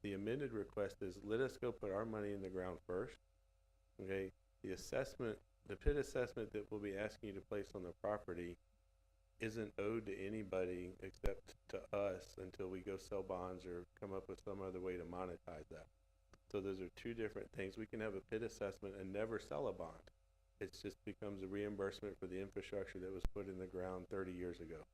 the amended request is let us go put our money in the ground first. Okay. The assessment, the PID assessment that we'll be asking you to place on the property isn't owed to anybody except to us until we go sell bonds or come up with some other way to monetize that. So those are two different things. We can have a PID assessment and never sell a bond. It just becomes a reimbursement for the infrastructure that was put in the ground 30 years ago.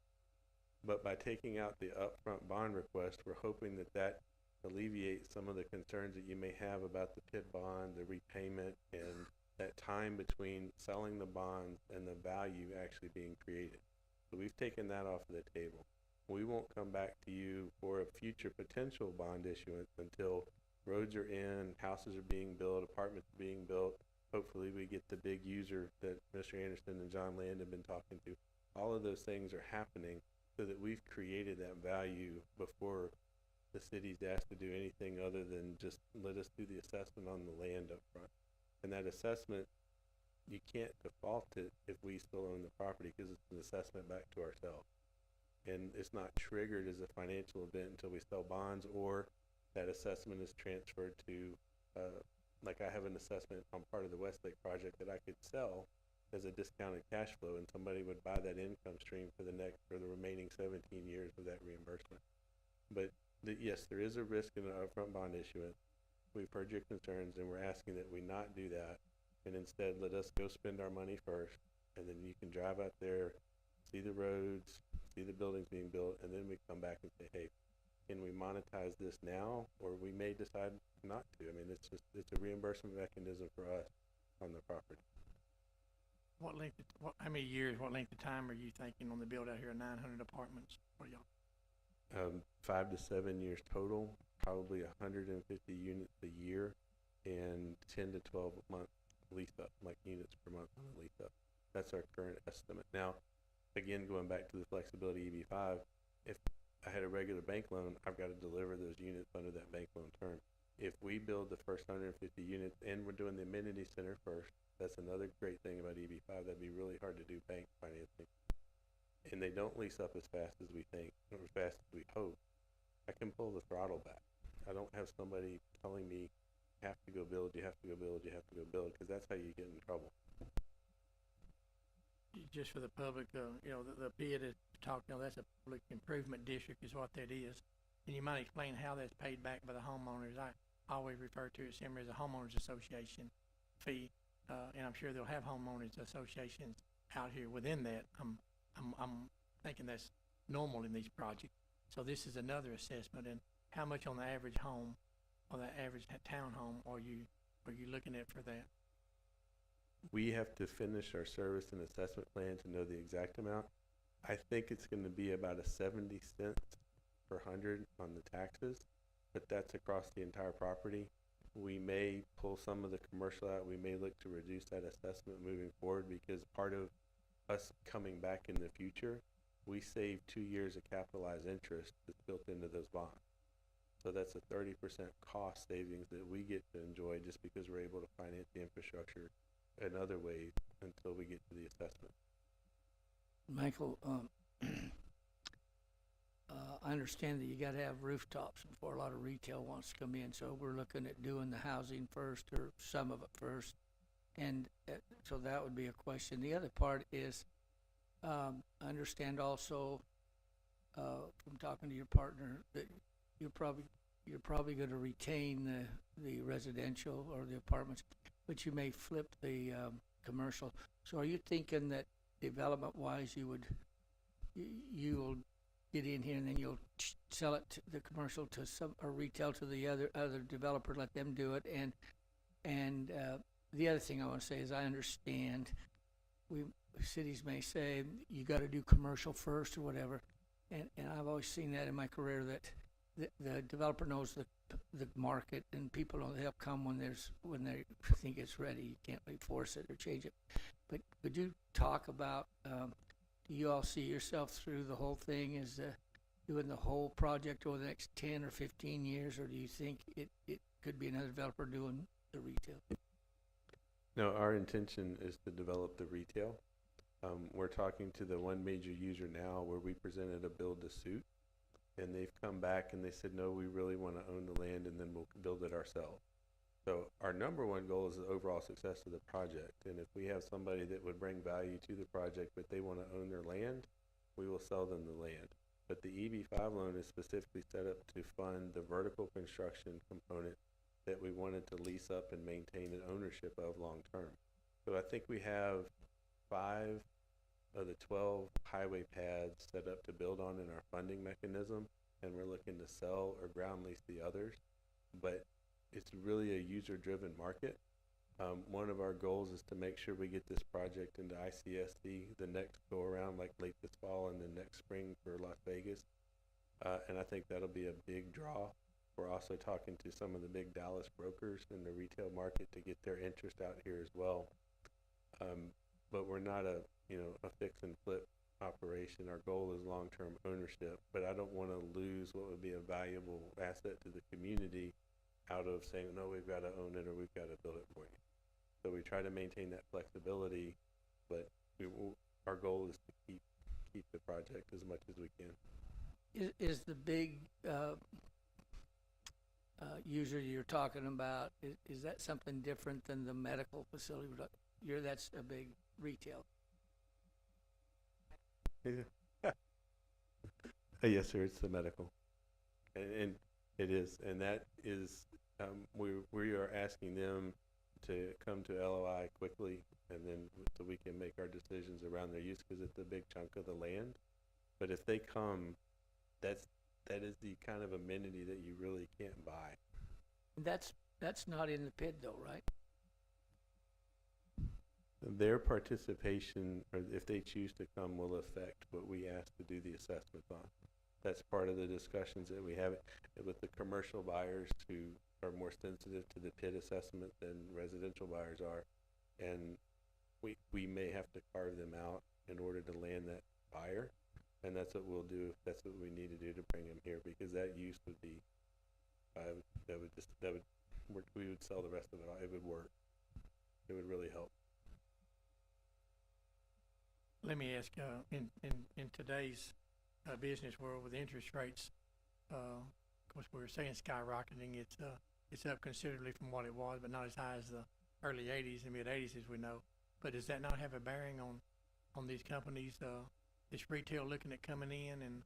But by taking out the upfront bond request, we're hoping that that alleviates some of the concerns that you may have about the PID bond, the repayment, and that time between selling the bonds and the value actually being created. So we've taken that off the table. We won't come back to you for a future potential bond issuance until roads are in, houses are being built, apartments are being built. Hopefully we get the big user that Mr. Anderson and John Land have been talking to. All of those things are happening so that we've created that value before the city's asked to do anything other than just let us do the assessment on the land up front. And that assessment, you can't default it if we still own the property because it's an assessment back to ourselves. And it's not triggered as a financial event until we sell bonds or that assessment is transferred to, like I have an assessment on part of the Westlake project that I could sell as a discounted cash flow and somebody would buy that income stream for the remaining 17 years of that reimbursement. But yes, there is a risk in an upfront bond issuance. We've heard your concerns and we're asking that we not do that and instead let us go spend our money first and then you can drive out there, see the roads, see the buildings being built, and then we come back and say, hey, can we monetize this now? Or we may decide not to. I mean, it's a reimbursement mechanism for us on the property. How many years, what length of time are you thinking on the build out here of 900 apartments for y'all? 5 to 7 years total, probably 150 units a year and 10 to 12 month lease up, like units per month on a lease up. That's our current estimate. Now, again, going back to the flexibility EB-5, if I had a regular bank loan, I've got to deliver those units under that bank loan term. If we build the first 150 units and we're doing the amenity center first, that's another great thing about EB-5. That'd be really hard to do bank financing. And they don't lease up as fast as we think, or as fast as we hope. I can pull the throttle back. I don't have somebody telling me, you have to go build, you have to go build, you have to go build, because that's how you get in trouble. Just for the public, you know, the PID is talking, that's a public improvement district is what that is. And you might explain how that's paid back by the homeowners. I always refer to it similar as a homeowners association fee. And I'm sure they'll have homeowners associations out here within that. I'm thinking that's normal in these projects. So this is another assessment. And how much on the average home or the average townhome are you looking at for that? We have to finish our service and assessment plan to know the exact amount. I think it's going to be about a 70 cents per 100 on the taxes, but that's across the entire property. We may pull some of the commercial out. We may look to reduce that assessment moving forward because part of us coming back in the future, we save 2 years of capitalized interest that's built into those bonds. So that's a 30% cost savings that we get to enjoy just because we're able to finance the infrastructure in other ways until we get to the assessment. Michael, I understand that you gotta have rooftops before a lot of retail wants to come in, so we're looking at doing the housing first, or some of it first. And so that would be a question. The other part is, I understand also, from talking to your partner, that you're probably gonna retain the residential or the apartments, but you may flip the, commercial. So are you thinking that development-wise, you'll get in here and then you'll sell it to the commercial to some, or retail to the other developer, let them do it? And the other thing I want to say is, I understand cities may say you got to do commercial first or whatever, and I've always seen that in my career, that the developer knows the market, and people don't, they'll come when they think it's ready. You can't really force it or change it. But could you talk about, do you all see yourself through the whole thing as doing the whole project over the next 10 or 15 years, or do you think it could be another developer doing the retail? No, our intention is to develop the retail. We're talking to the one major user now where we presented a build to suit, and they've come back and they said, no, we really want to own the land and then we'll build it ourselves. So our number one goal is the overall success of the project. And if we have somebody that would bring value to the project, but they want to own their land, we will sell them the land. But the EB5 loan is specifically set up to fund the vertical construction component that we wanted to lease up and maintain an ownership of long term. So I think we have 5 of the 12 highway paths set up to build on in our funding mechanism, and we're looking to sell or ground lease the others. But it's really a user-driven market. One of our goals is to make sure we get this project into ICSC the next go-around, like late this fall and then next spring for Las Vegas. And I think that'll be a big draw. We're also talking to some of the big Dallas brokers in the retail market to get their interest out here as well. But we're not a fix and flip operation. Our goal is long-term ownership, but I don't want to lose what would be a valuable asset to the community out of saying, no, we've got to own it or we've got to build it for you. So we try to maintain that flexibility, but our goal is to keep the project as much as we can. Is the big user you're talking about, is that something different than the medical facility? That's a big retail. Yes, sir, it's the medical. And it is, and that is, we are asking them to come to LOI quickly, and then so we can make our decisions around their use, because it's a big chunk of the land. But if they come, that is the kind of amenity that you really can't buy. That's not in the PID though, right? Their participation, or if they choose to come, will affect what we ask to do the assessment on. That's part of the discussions that we have with the commercial buyers, who are more sensitive to the PID assessment than residential buyers are. And we may have to carve them out in order to land that buyer. And that's what we'll do. That's what we need to do to bring them here, because that use would be, we would sell the rest of it. It would work. It would really help. Let me ask, in today's business world with interest rates, of course we were saying skyrocketing, it's up considerably from what it was, but not as high as the early 80s and mid 80s as we know. But does that not have a bearing on these companies, this retail looking at coming in and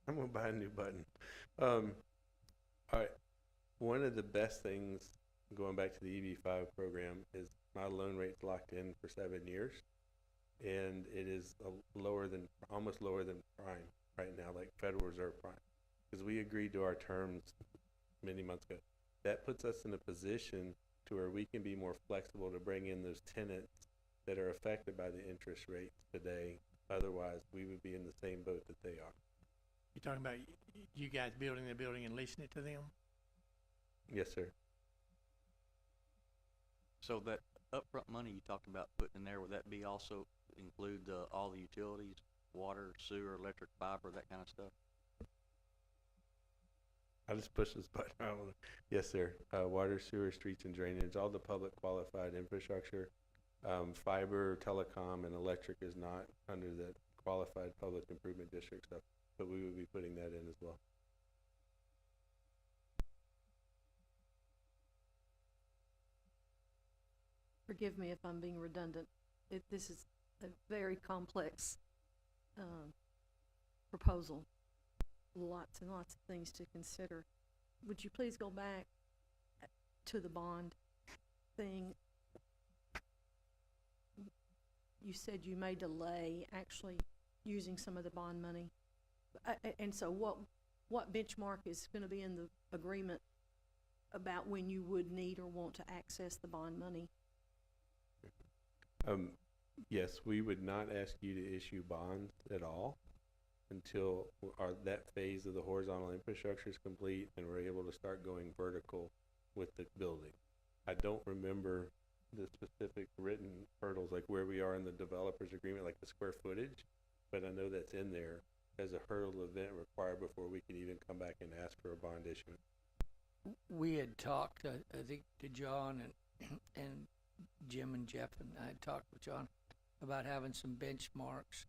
I'm gonna buy a new button. All right, one of the best things going back to the EB5 program is my loan rate's locked in for 7 years, and it is almost lower than prime right now, like Federal Reserve prime, because we agreed to our terms many months ago. That puts us in a position to where we can be more flexible to bring in those tenants that are affected by the interest rates today. Otherwise, we would be in the same boat that they are. you're talking about you guys building the building and leasing it to them? Yes, sir. So that upfront money you talked about putting in there, would that be also include all the utilities water, sewer, electric, fiber, that kind of stuff? I just push this button. I don't know. Yes, sir. Water, sewer, streets, and drainage, all the public qualified infrastructure. Fiber, telecom, and electric is not under the qualified public improvement district stuff, but we would be putting that in as well. Forgive me if I'm being redundant. This is a very complex proposal. Lots and lots of things to consider. Would you please go back to the bond thing? You said you may delay actually using some of the bond money. And so what benchmark is going to be in the agreement about when you would need or want to access the bond money? Yes, we would not ask you to issue bonds at all until that phase of the horizontal infrastructure is complete and we're able to start going vertical with the building. I don't remember the specific written hurdles, like where we are in the developer's agreement, like the square footage, but I know that's in there as a hurdle event required before we can even come back and ask for a bond issuance. We had talked, I think, to John and Jim and Jeff, and I had talked with John about having some benchmarks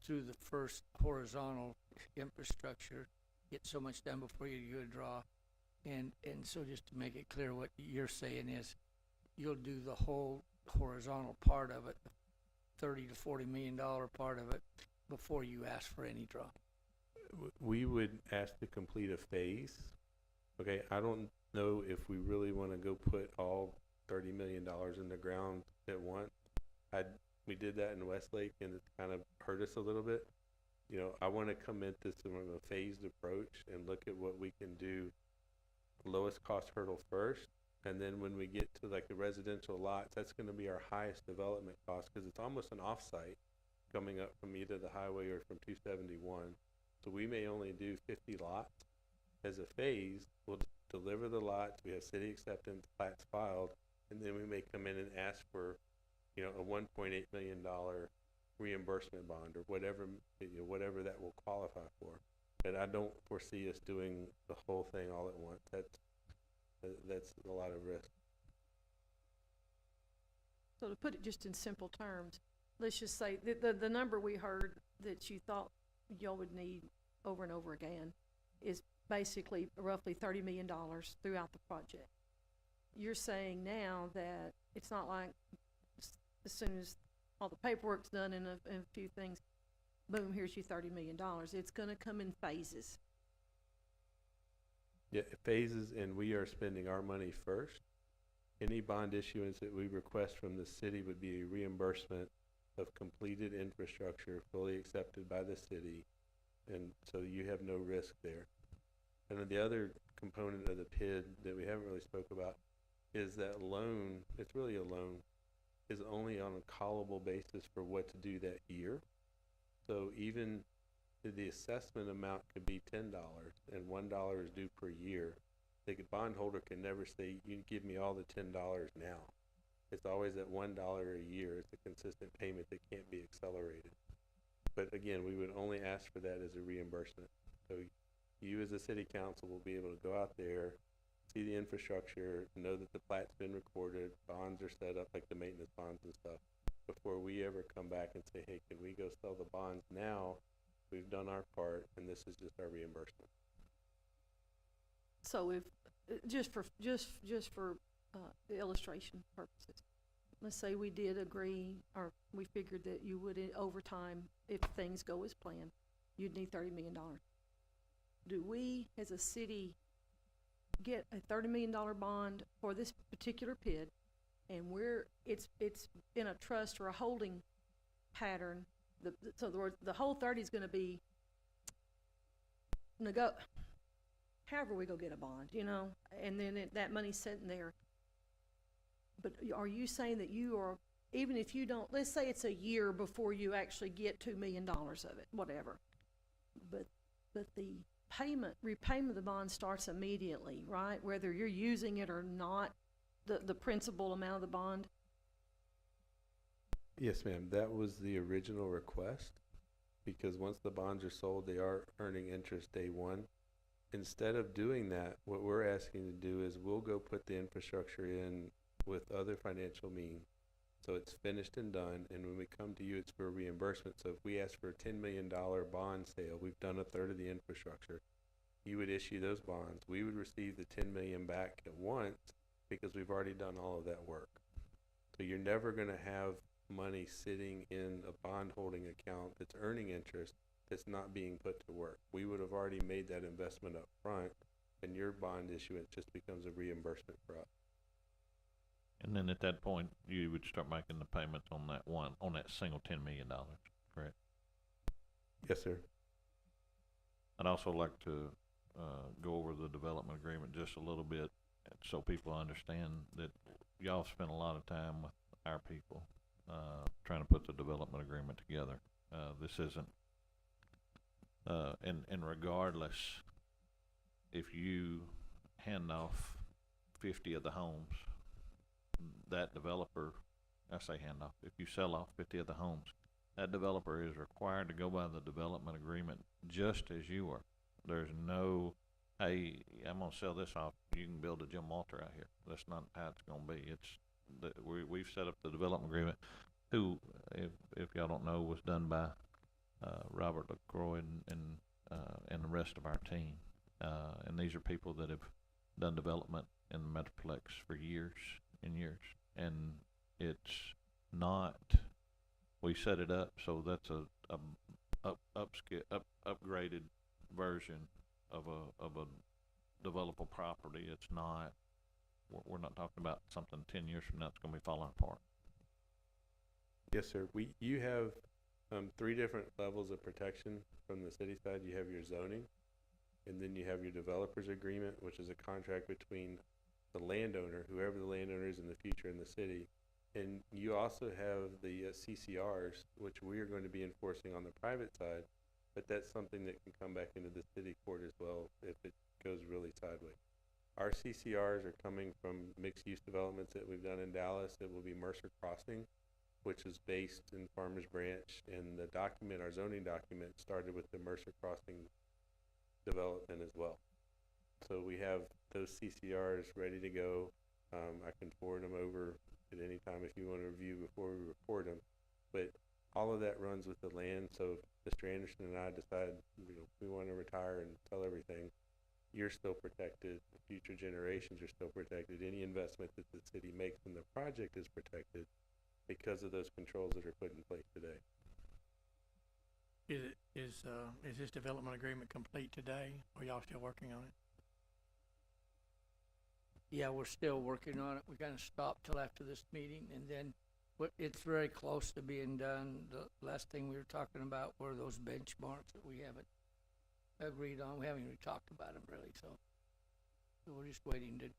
through the first horizontal infrastructure, get so much done before you do a draw. And so just to make it clear, what you're saying is you'll do the whole horizontal part of it, the $30 to $40 million part of it, before you ask for any draw. We would ask to complete a phase. Okay, I don't know if we really want to go put all $30 million in the ground at once. We did that in Westlake, and it's kind of hurt us a little bit. You know, I want to come at this from a phased approach and look at what we can do lowest cost hurdle first, and then when we get to like the residential lots, that's going to be our highest development cost because it's almost an offsite coming up from either the highway or from 271. So we may only do 50 lots as a phase. We'll deliver the lots, we have city acceptance, plats filed, and then we may come in and ask for, you know, a $1.8 million reimbursement bond or whatever, you know, whatever that will qualify for. But I don't foresee us doing the whole thing all at once. That's a lot of risk. So to put it just in simple terms, let's just say the number we heard that you thought y'all would need over and over again is basically roughly $30 million throughout the project. You're saying now that it's not like as soon as all the paperwork's done and a few things, boom, here's you $30 million. It's going to come in phases. Yeah, phases, and we are spending our money first. Any bond issuance that we request from the city would be a reimbursement of completed infrastructure fully accepted by the city, and so you have no risk there. And then the other component of the PID that we haven't really spoke about is that loan. It's really a loan, is only on a callable basis for what to do that year. So even the assessment amount could be $10 and $1 is due per year. The bondholder can never say, you give me all the $10 now. It's always at $1 a year. It's a consistent payment that can't be accelerated. But again, we would only ask for that as a reimbursement. So you as a city council will be able to go out there, see the infrastructure, know that the plat's been recorded, bonds are set up like the maintenance bonds and stuff, before we ever come back and say, hey, can we go sell the bonds now? We've done our part, and this is just our reimbursement. So if just for the illustration purposes, let's say we did agree, or we figured that you would over time, if things go as planned, you'd need $30 million. Do we, as a city, get a $30 million bond for this particular PID, and it's in a trust or a holding pattern? So the whole 30 is going to be however we go get a bond, you know, and then that money's sitting there. But are you saying that you are, even if you don't, let's say it's a year before you actually get $2 million of it, whatever, but the repayment of the bond starts immediately, right? Whether you're using it or not, the principal amount of the bond? Yes, ma'am. That was the original request. because once the bonds are sold, they are earning interest day one. Instead of doing that, what we're asking to do is we'll go put the infrastructure in with other financial means. So it's finished and done, and when we come to you, it's for reimbursement. So if we ask for a $10 million bond sale, we've done a third of the infrastructure. You would issue those bonds. We would receive the 10 million back at once because we've already done all of that work. So you're never gonna have money sitting in a bond holding account that's earning interest that's not being put to work. We would have already made that investment up front, and your bond issuance just becomes a reimbursement for us. And then at that point, you would start making the payments on that single $10 million, correct? Yes, sir. I'd also like to go over the development agreement just a little bit so people understand that y'all spent a lot of time with our people trying to put the development agreement together. This isn't, and regardless, if you hand off 50 of the homes, that developer, I say hand off, if you sell off 50 of the homes, that developer is required to go by the development agreement just as you are. There's no, hey, I'm gonna sell this off, you can build a Jim Walter out here. That's not how it's gonna be. It's, we've set up the development agreement, who, if y'all don't know, was done by Robert LaCroix and the rest of our team. And these are people that have done development in the Metroplex for years and years. And it's not, we set it up so that's a upgraded version of a developable property. It's not, we're not talking about something 10 years from now it's going to be falling apart. Yes, sir. You have 3 different levels of protection from the city side. You have your zoning, and then you have your developer's agreement, which is a contract between the landowner, whoever the landowner is in the future in the city. And you also have the CCRs, which we are going to be enforcing on the private side, but that's something that can come back into the city court as well if it goes really sideways. Our CCRs are coming from mixed-use developments that we've done in Dallas. It will be Mercer Crossing, which is based in Farmers Branch, and the document, our zoning document, started with the Mercer Crossing development as well. So we have those CCRs ready to go. I can forward them over at any time if you want to review before we record them. But all of that runs with the land. So if Mr. Anderson and I decide, we want to retire and sell everything, you're still protected. Future generations are still protected. Any investment that the city makes in the project is protected because of those controls that are put in place today. Is this development agreement complete today, or y'all still working on it? Yeah, we're still working on it. We're gonna stop till after this meeting, and then it's very close to being done. The last thing we were talking about were those benchmarks that we haven't agreed on. We haven't even talked about them really, so we're just waiting to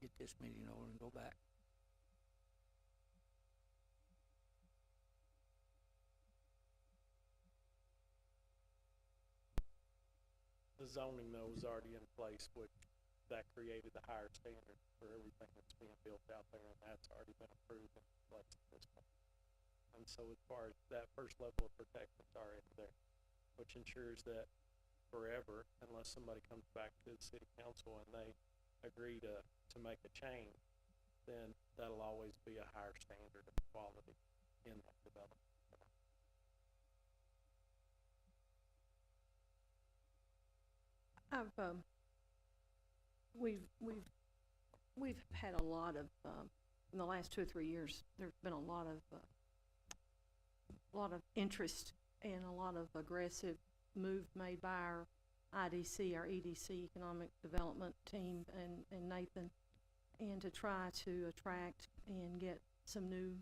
get this meeting over and go back. The zoning though was already in place, which that created the higher standard for everything that's being built out there, and that's already been approved and in place at this point. And so as far as that first level of protection is already there, which ensures that forever, unless somebody comes back to the city council and they agree to make a change, then that'll always be a higher standard of quality in that development. We've had a lot of, in the last 2 or 3 years, there's been a lot of interest and a lot of aggressive move made by our IDC, our EDC, Economic Development Team, and Nathan, and to try to attract and get some new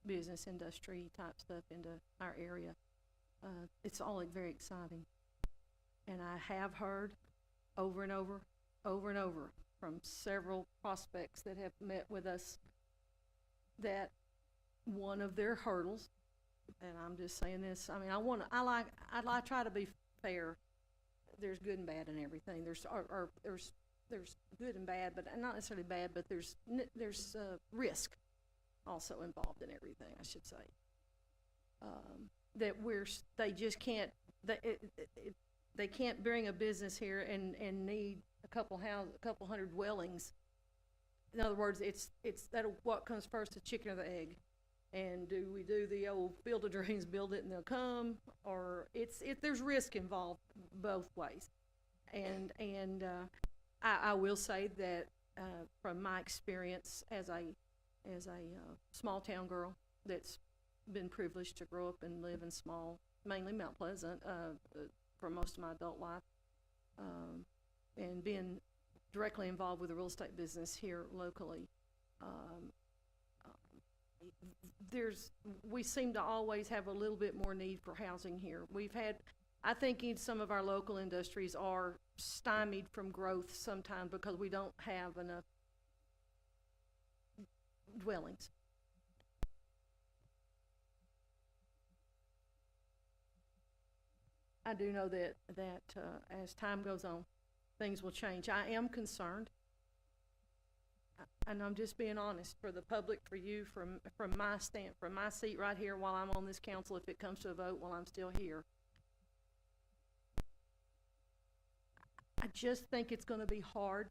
business industry type stuff into our area. It's all very exciting. And I have heard over and over from several prospects that have met with us that one of their hurdles, and I'm just saying this, I mean, I try to be fair. There's good and bad in everything. There's good and bad, but not necessarily bad, but there's risk also involved in everything, I should say. that they just can't, they can't bring a business here and need a couple hundred dwellings. In other words, it's that what comes first, the chicken or the egg? And do we do the old field of dreams, build it and they'll come, or there's risk involved both ways. And I will say that from my experience as a small town girl that's been privileged to grow up and live in mainly Mount Pleasant for most of my adult life, and being directly involved with the real estate business here locally, we seem to always have a little bit more need for housing here. I think some of our local industries are stymied from growth sometimes because we don't have enough dwellings. I do know that as time goes on, things will change. I am concerned, and I'm just being honest, for the public, for you, from my seat right here while I'm on this council, if it comes to a vote while I'm still here. I just think it's going to be hard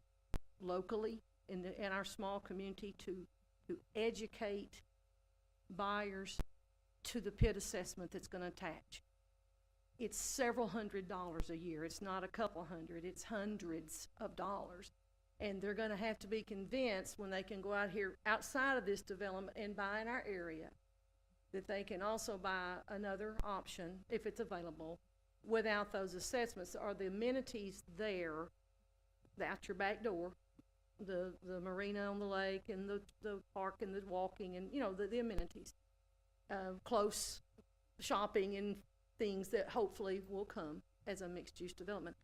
locally in our small community to educate buyers to the PID assessment that's going to attach. It's several $100s a year. It's not a couple hundred. It's hundreds of dollars. And they're going to have to be convinced when they can go out here outside of this development and buy in our area that they can also buy another option if it's available without those assessments. Are the amenities there out your back door, the marina on the lake and the park and the walking and, the amenities, close shopping and things that hopefully will come as a mixed-use development.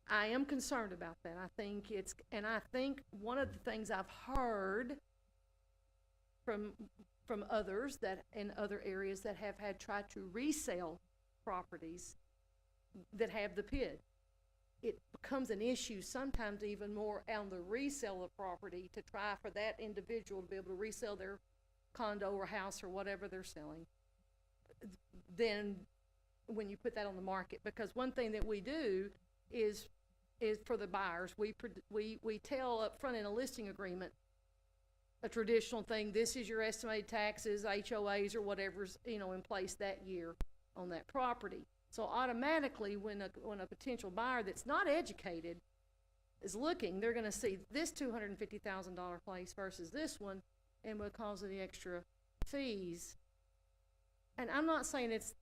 I am concerned about that. I think one of the things I've heard from others that in other areas that have tried to resell properties that have the PID, it becomes an issue sometimes even more on the resale of property to try for that individual to be able to resell their condo or house or whatever they're selling than when you put that on the market. Because one thing that we do is for the buyers, we tell up front in a listing agreement a traditional thing. This is your estimated taxes, HOAs, or whatever's in place that year on that property. So automatically, when a potential buyer that's not educated is looking, they're going to see this $250,000 place versus this one, and because of the extra fees. And I'm not saying it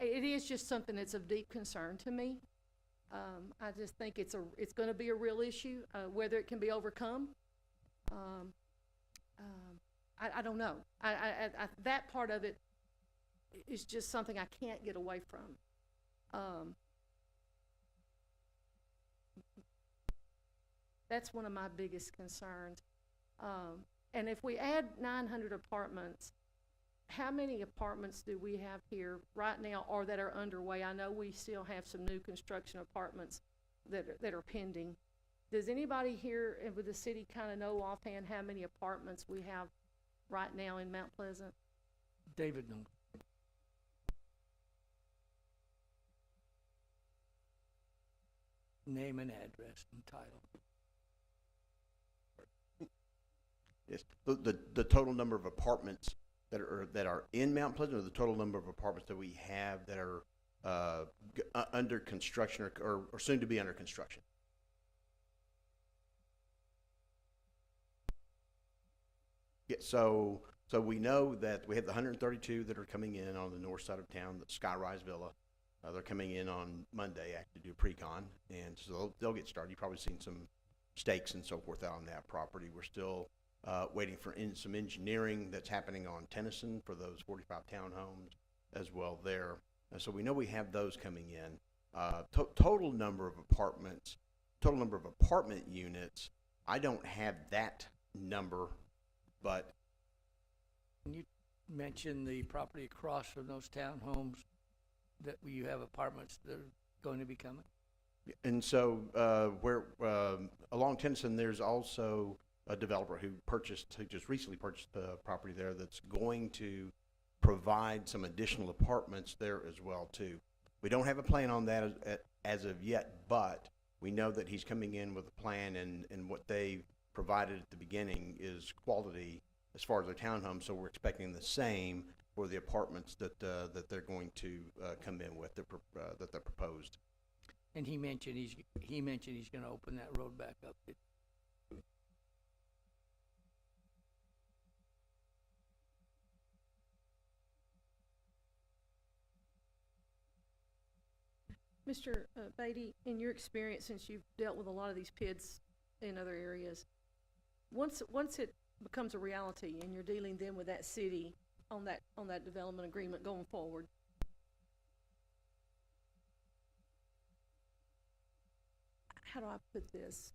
is just something that's of deep concern to me. I just think it's going to be a real issue. Whether it can be overcome, I don't know. That part of it is just something I can't get away from. That's one of my biggest concerns. And if we add 900 apartments, how many apartments do we have here right now or that are underway? I know we still have some new construction apartments that are pending. Does anybody here with the city kind of know offhand how many apartments we have right now in Mount Pleasant? David knows. Name and address and title. Yes, the total number of apartments that are in Mount Pleasant, or the total number of apartments that we have that are under construction or soon to be under construction? Yeah, so we know that we have the 132 that are coming in on the north side of town, the Skyrise Villa. They're coming in on Monday actually to do pre-con, and so they'll get started. You've probably seen some stakes and so forth out on that property. We're still waiting for some engineering that's happening on Tennyson for those 45 townhomes as well there. So we know we have those coming in. Total number of apartment units, I don't have that number, but. Can you mention the property across from those townhomes that you have apartments that are going to be coming? And so where along Tennyson, there's also a developer who just recently purchased the property there that's going to provide some additional apartments there as well too. We don't have a plan on that as of yet, but we know that he's coming in with a plan, and what they provided at the beginning is quality as far as their townhome, so we're expecting the same for the apartments that they're going to come in with, that they're proposed. And he mentioned he's gonna open that road back up. Mr. Beatty, in your experience, since you've dealt with a lot of these PIDs in other areas, once it becomes a reality and you're dealing then with that city on that development agreement going forward, how do I put this?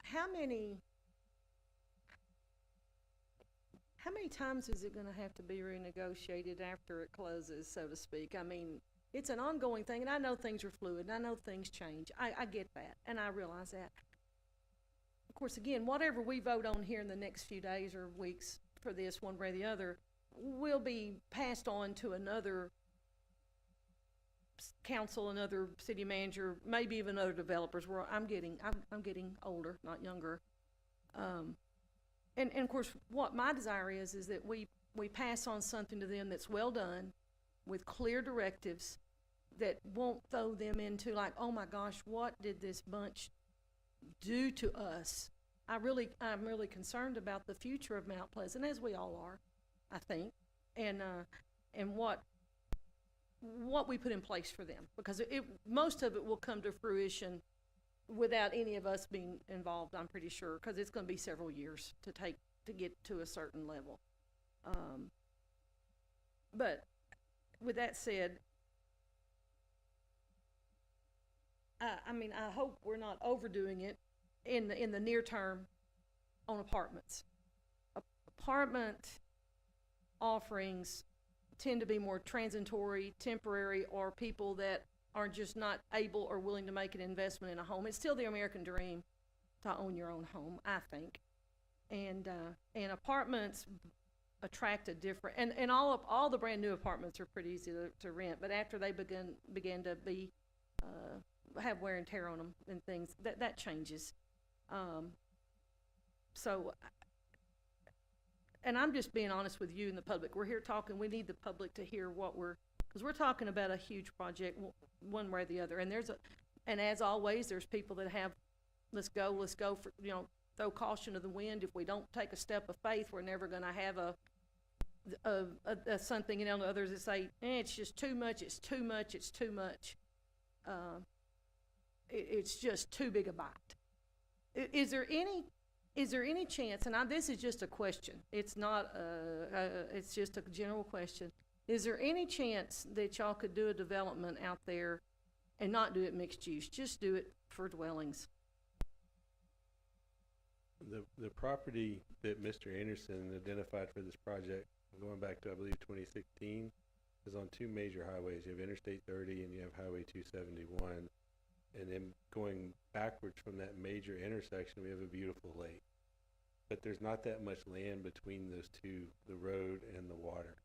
How many times is it gonna have to be renegotiated after it closes, so to speak? I mean, it's an ongoing thing, and I know things are fluid, and I know things change. I get that, and I realize that. Of course, again, whatever we vote on here in the next few days or weeks for this, one way or the other, will be passed on to another council, another city manager, maybe even other developers. Where I'm getting older, not younger. And of course, what my desire is that we pass on something to them that's well done, with clear directives, that won't throw them into like, oh my gosh, what did this bunch do to us? I'm really concerned about the future of Mount Pleasant, as we all are, I think, and what we put in place for them, because most of it will come to fruition without any of us being involved, I'm pretty sure, because it's going to be several years to get to a certain level. But with that said, I mean, I hope we're not overdoing it in the near term on apartments. Apartment offerings tend to be more transitory, temporary, or people that are just not able or willing to make an investment in a home. It's still the American dream to own your own home, I think. And apartments attract a different, and all the brand new apartments are pretty easy to rent, but after they began to be have wear and tear on them and things, that changes. So, and I'm just being honest with you and the public. We're here talking, we need the public to hear because we're talking about a huge project one way or the other. And and as always, there's people that have, let's go for, throw caution to the wind. If we don't take a step of faith, we're never going to have a something, others that say, it's just too much, it's too much, it's too much. It's just too big a bite. Is there any chance, and this is just a question, it's not it's just a general question, is there any chance that y'all could do a development out there and not do it mixed use, just do it for dwellings? The property that Mr. Anderson identified for this project, going back to, I believe, 2016, is on two major highways. You have Interstate 30 and you have Highway 271. And then going backwards from that major intersection, we have a beautiful lake. But there's not that much land between those two, the road and the water.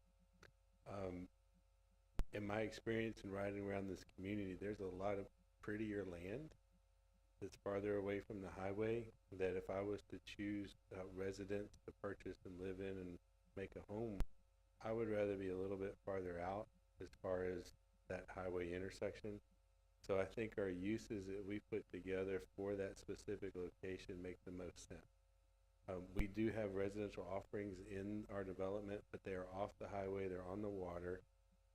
In my experience in riding around this community, there's a lot of prettier land that's farther away from the highway, that if I was to choose residents to purchase and live in and make a home, I would rather be a little bit farther out as far as that highway intersection. So I think our uses that we put together for that specific location make the most sense. We do have residential offerings in our development, but they are off the highway, they're on the water.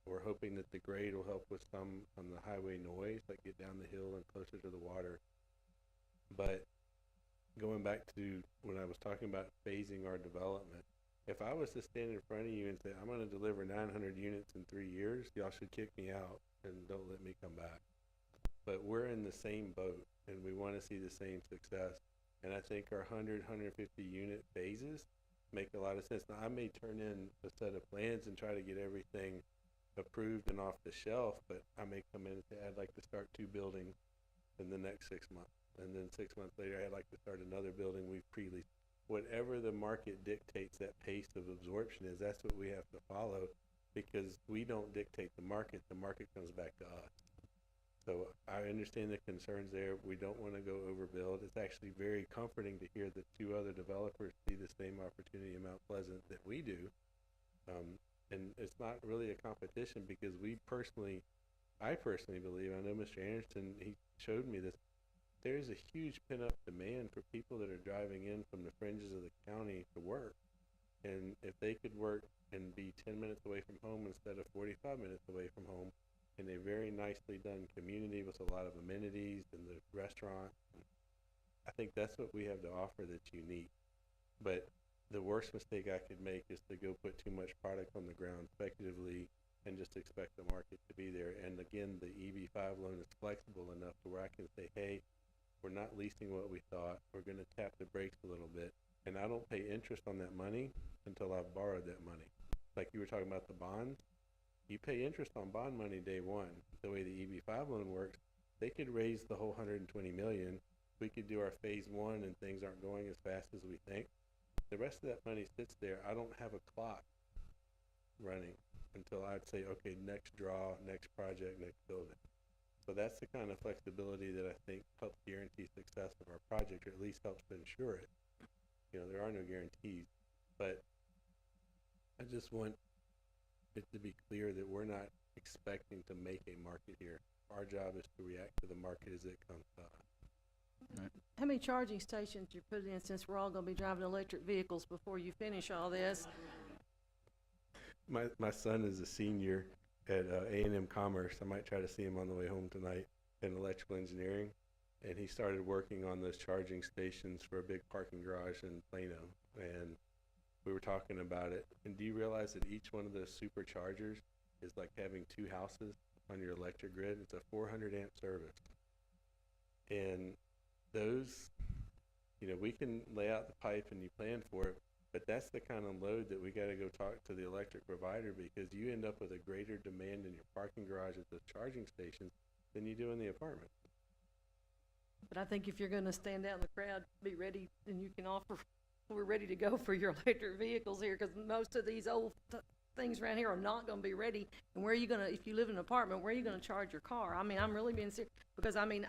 We're hoping that the grade will help with some on the highway noise, like get down the hill and closer to the water. But going back to when I was talking about phasing our development, if I was to stand in front of you and say, I'm going to deliver 900 units in 3 years, y'all should kick me out and don't let me come back. But we're in the same boat, and we want to see the same success. And I think our 100, 150 unit phases make a lot of sense. Now, I may turn in a set of plans and try to get everything approved and off the shelf, but I may come in and say, I'd like to start 2 buildings in the next 6 months. And then 6 months later, I'd like to start another building we've pre-leased. Whatever the market dictates that pace of absorption is, that's what we have to follow, because we don't dictate the market comes back to us. So I understand the concerns there. We don't want to go overbuild. It's actually very comforting to hear that 2 other developers see the same opportunity in Mount Pleasant that we do. And it's not really a competition, because I personally believe, I know Mr. Anderson, he showed me this, there's a huge pent-up demand for people that are driving in from the fringes of the county to work. And if they could work and be 10 minutes away from home instead of 45 minutes away from home, in a very nicely done community with a lot of amenities and the restaurant, I think that's what we have to offer that's unique. But the worst mistake I could make is to go put too much product on the ground speculatively and just expect the market to be there. And again, the EB5 loan is flexible enough to where I can say, hey, we're not leasing what we thought. We're going to tap the brakes a little bit. And I don't pay interest on that money until I've borrowed that money. Like you were talking about the bonds, you pay interest on bond money day one. The way the EB5 loan works, they could raise the whole 120 million. We could do our phase 1 and things aren't going as fast as we think. The rest of that money sits there. I don't have a clock running until I'd say, okay, next draw, next project, next building. So that's the kind of flexibility that I think helps guarantee success of our project, or at least helps to ensure it. You know, there are no guarantees, but I just want it to be clear that we're not expecting to make a market here. Our job is to react to the market as it comes to us. Right. How many charging stations you put in, since we're all gonna be driving electric vehicles before you finish all this? My son is a senior at A&M Commerce. I might try to see him on the way home tonight in electrical engineering. And he started working on those charging stations for a big parking garage in Plano. And we were talking about it. And do you realize that each one of those superchargers is like having 2 houses on your electric grid? It's a 400 amp service. And those, you know, we can lay out the pipe and you plan for it, but that's the kind of load that we got to go talk to the electric provider, because you end up with a greater demand in your parking garage at the charging stations than you do in the apartment. But I think if you're gonna stand out in the crowd, be ready, and you can offer, we're ready to go for your electric vehicles here, because most of these old things around here are not gonna be ready. And where are you gonna, if you live in an apartment, where are you gonna charge your car? I mean, I'm really being serious, because I mean,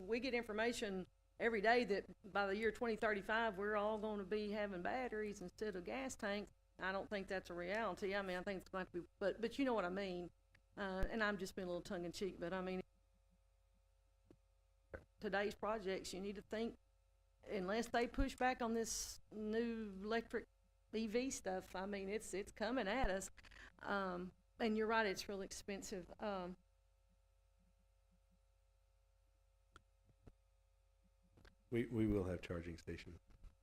we get information every day that by the year 2035, we're all gonna be having batteries instead of gas tanks. I don't think that's a reality. I mean, I think it's going to be, but you know what I mean. And I'm just being a little tongue in cheek, but I mean, today's projects, you need to think, unless they push back on this new electric EV stuff, I mean, it's coming at us. And you're right, it's really expensive. We will have charging stations.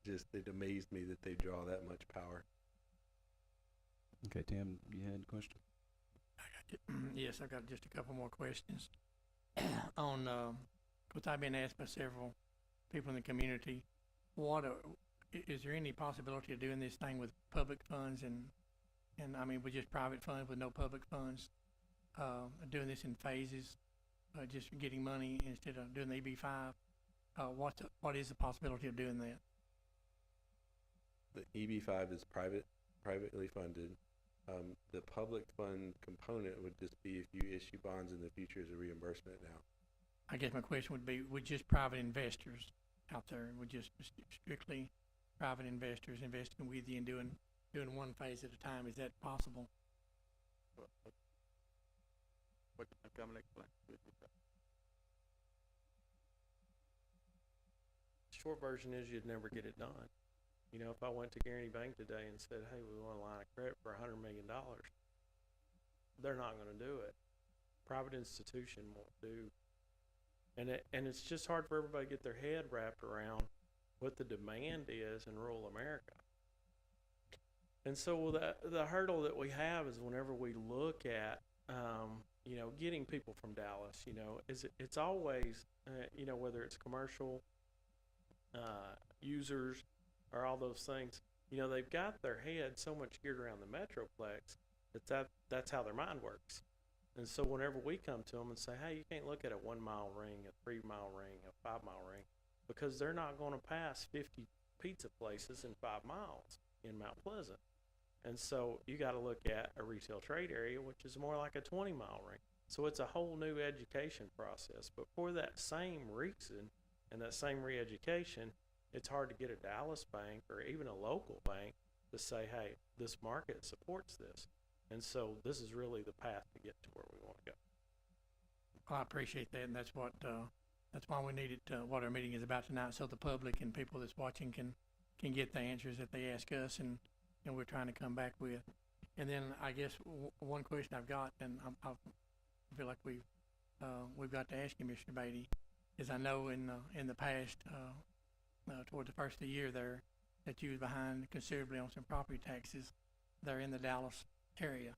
Just, it amazed me that they draw that much power. Okay, Tim, you had a question? Yes, I've got just a couple more questions. On, because I've been asked by several people in the community, is there any possibility of doing this thing with public funds and I mean, with just private funds with no public funds, doing this in phases, just getting money instead of doing the EB5? What is the possibility of doing that? The EB5 is privately funded. The public fund component would just be if you issue bonds in the future as a reimbursement now. I guess my question would be, would just private investors out there, would just strictly private investors investing with you and doing one phase at a time, is that possible? Short version is you'd never get it done. You know, if I went to Guaranty Bank today and said, hey, we want a line of credit for $100 million, they're not going to do it. Private institution won't do. And it's just hard for everybody to get their head wrapped around what the demand is in rural America. And so the hurdle that we have is whenever we look at, you know, getting people from Dallas, you know, it's always, you know, whether it's commercial users or all those things, you know, they've got their head so much geared around the Metroplex that's how their mind works. And so whenever we come to them and say, hey, you can't look at a 1 mile ring, a 3 mile ring, a 5 mile ring, because they're not going to pass 50 pizza places in 5 miles in Mount Pleasant. And so you gotta look at a retail trade area, which is more like a 20-mile ring. So it's a whole new education process. But for that same reason and that same re-education, it's hard to get a Dallas bank or even a local bank to say, hey, this market supports this. And so this is really the path to get to where we want to go. Well, I appreciate that, and that's why we needed, what our meeting is about tonight, so the public and people that's watching can get the answers that they ask us, and we're trying to come back with. And then I guess one question I've got, and I feel like we've got to ask you, Mr. Beatty, is I know in the past, toward the first of the year there, that you was behind considerably on some property taxes there in the Dallas area.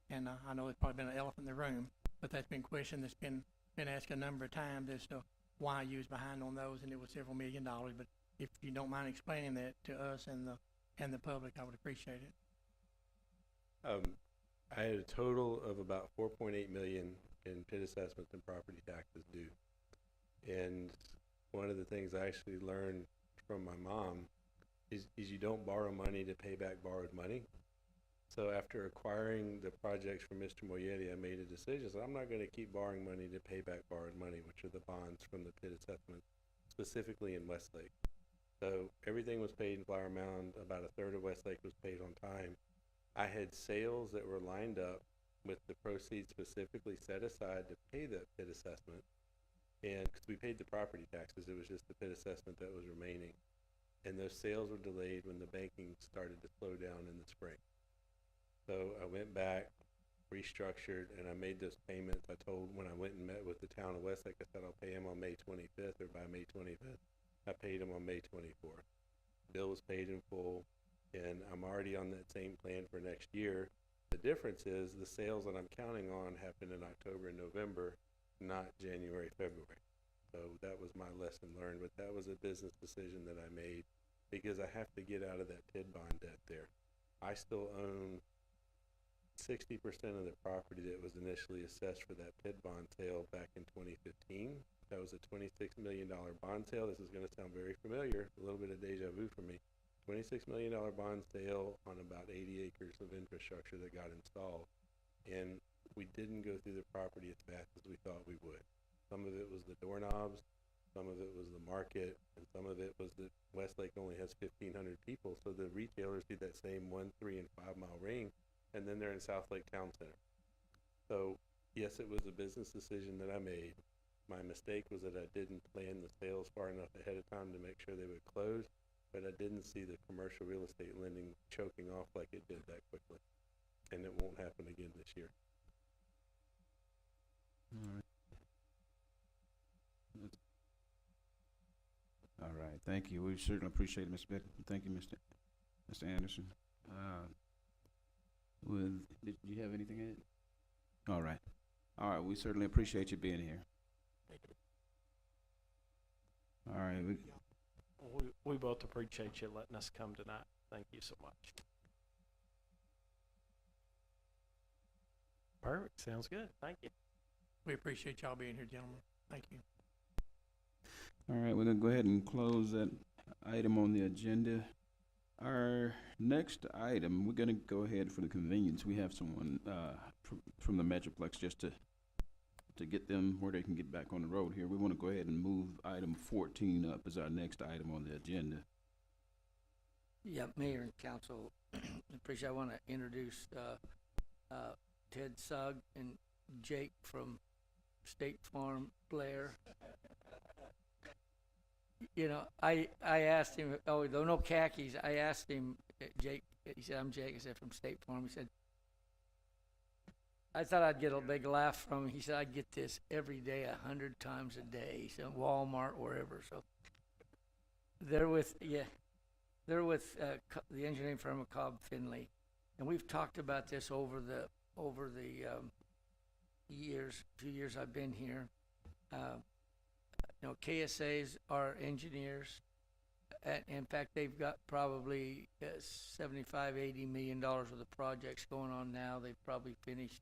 And I know it's probably been an elephant in the room, but that's been a question that's been asked a number of times as to why you was behind on those, and it was several $1 million. But if you don't mind explaining that to us and the public, I would appreciate it. I had a total of about 4.8 million in PIT assessments and property taxes due. And one of the things I actually learned from my mom is you don't borrow money to pay back borrowed money. So after acquiring the projects from Mr. Moyetti, I made a decision. So I'm not going to keep borrowing money to pay back borrowed money, which are the bonds from the PIT assessment, specifically in Westlake. So everything was paid in Flower Mound. About a third of Westlake was paid on time. I had sales that were lined up with the proceeds specifically set aside to pay that PIT assessment. And because we paid the property taxes, it was just the PIT assessment that was remaining. And those sales were delayed when the banking started to slow down in the spring. So I went back, restructured, and I made those payments. I told, when I went and met with the town of Westlake, I said I'll pay them on May 25th or by May 25th. I paid them on May 24th. Bill was paid in full, and I'm already on that same plan for next year. The difference is the sales that I'm counting on happen in October and November, not January, February. So that was my lesson learned, but that was a business decision that I made because I have to get out of that PID bond debt there. I still own 60% of the property that was initially assessed for that PID bond sale back in 2015. That was a $26 million bond sale. This is going to sound very familiar, a little bit of deja vu for me. $26 million bond sale on about 80 acres of infrastructure that got installed. And we didn't go through the property as fast as we thought we would. Some of it was the doorknobs, some of it was the market, and some of it was that Westlake only has 1,500 people, so the retailers do that same 1, 3, and 5 mile ring, and then they're in South Lake Town Center. So yes, it was a business decision that I made. My mistake was that I didn't plan the sales far enough ahead of time to make sure they would close, but I didn't see the commercial real estate lending choking off like it did that quickly, and it won't happen again this year. All right. All right, thank you. We certainly appreciate it, Mr. Beck. Thank you, Mr. Anderson. Did you have anything to add? All right. All right, we certainly appreciate you being here. All right. We both appreciate you letting us come tonight. Thank you so much. Perfect. Sounds good. Thank you. We appreciate y'all being here, gentlemen. Thank you. All right, we're going to go ahead and close that item on the agenda. Our next item, we're going to go ahead for the convenience. We have someone from the Metroplex just to get them where they can get back on the road here. We want to go ahead and move item 14 up as our next item on the agenda. Yeah, Mayor and Council, I want to introduce Ted Sugg and Jake from State Farm, Blair. You know, I asked him, oh, there were no khakis. I asked him, Jake, he said, I'm Jake. I said, from State Farm. He said, I thought I'd get a big laugh from him. He said, I get this every day, 100 times a day. So Walmart, wherever. So they're with the engineering firm of Cobb Finley. And we've talked about this over the few years I've been here. You know, KSAs are engineers. In fact, they've got probably $75–80 million worth of projects going on now. They've probably finished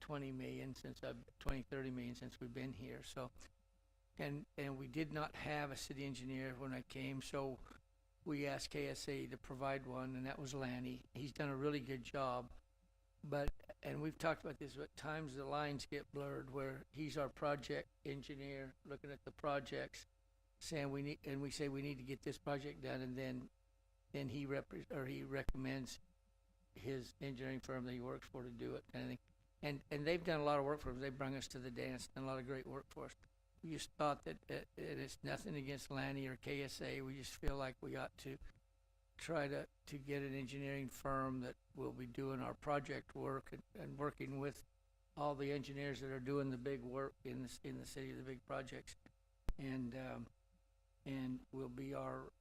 20–30 million since we've been here. So, and we did not have a city engineer when I came. So, we asked KSA to provide one, and that was Lanny. He's done a really good job. But, and we've talked about this, at times the lines get blurred where he's our project engineer looking at the projects, saying we say we need to get this project done, and then he recommends his engineering firm that he works for to do it, kind of thing. And they've done a lot of work for us. They bring us to the dance, done a lot of great work for us. We just thought that it's nothing against Lanny or KSA. We just feel like we ought to try to get an engineering firm that will be doing our project work and working with all the engineers that are doing the big work in the city, the big projects, and will be our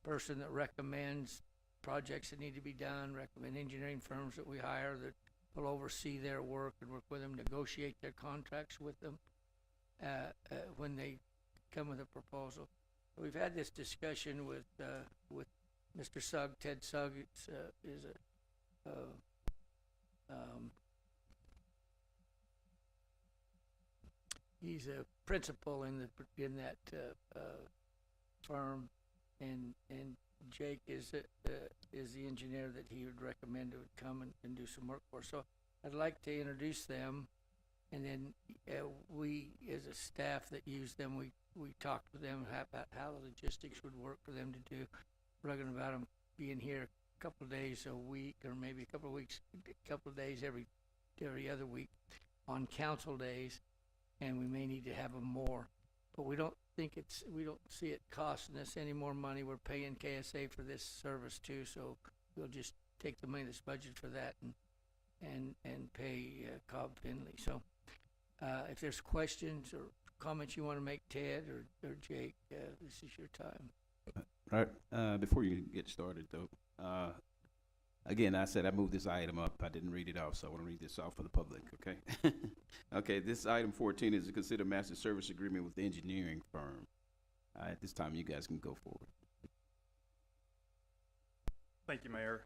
person that recommends projects that need to be done, recommend engineering firms that we hire that will oversee their work and work with them, negotiate their contracts with them when they come with a proposal. We've had this discussion with Mr. Sugg. Ted Sugg he's a principal in that firm, and Jake is the engineer that he would recommend would come and do some work for us. So I'd like to introduce them, and then we, as a staff that use them, we talked with them about how the logistics would work for them to do. We're talking about them being here a couple of days a week, or maybe a couple of weeks, a couple of days every other week on council days, and we may need to have them more. But we don't see it costing us any more money. We're paying KSA for this service too, so we'll just take the money that's budgeted for that and pay Cobb Finley. So if there's questions or comments you want to make, Ted or Jake, this is your time. All right. Before you get started, though, again, I said I moved this item up. I didn't read it off, so I want to read this off for the public, okay? Okay, this item 14 is to consider master service agreement with the engineering firm. At this time, you guys can go forward. Thank you, Mayor.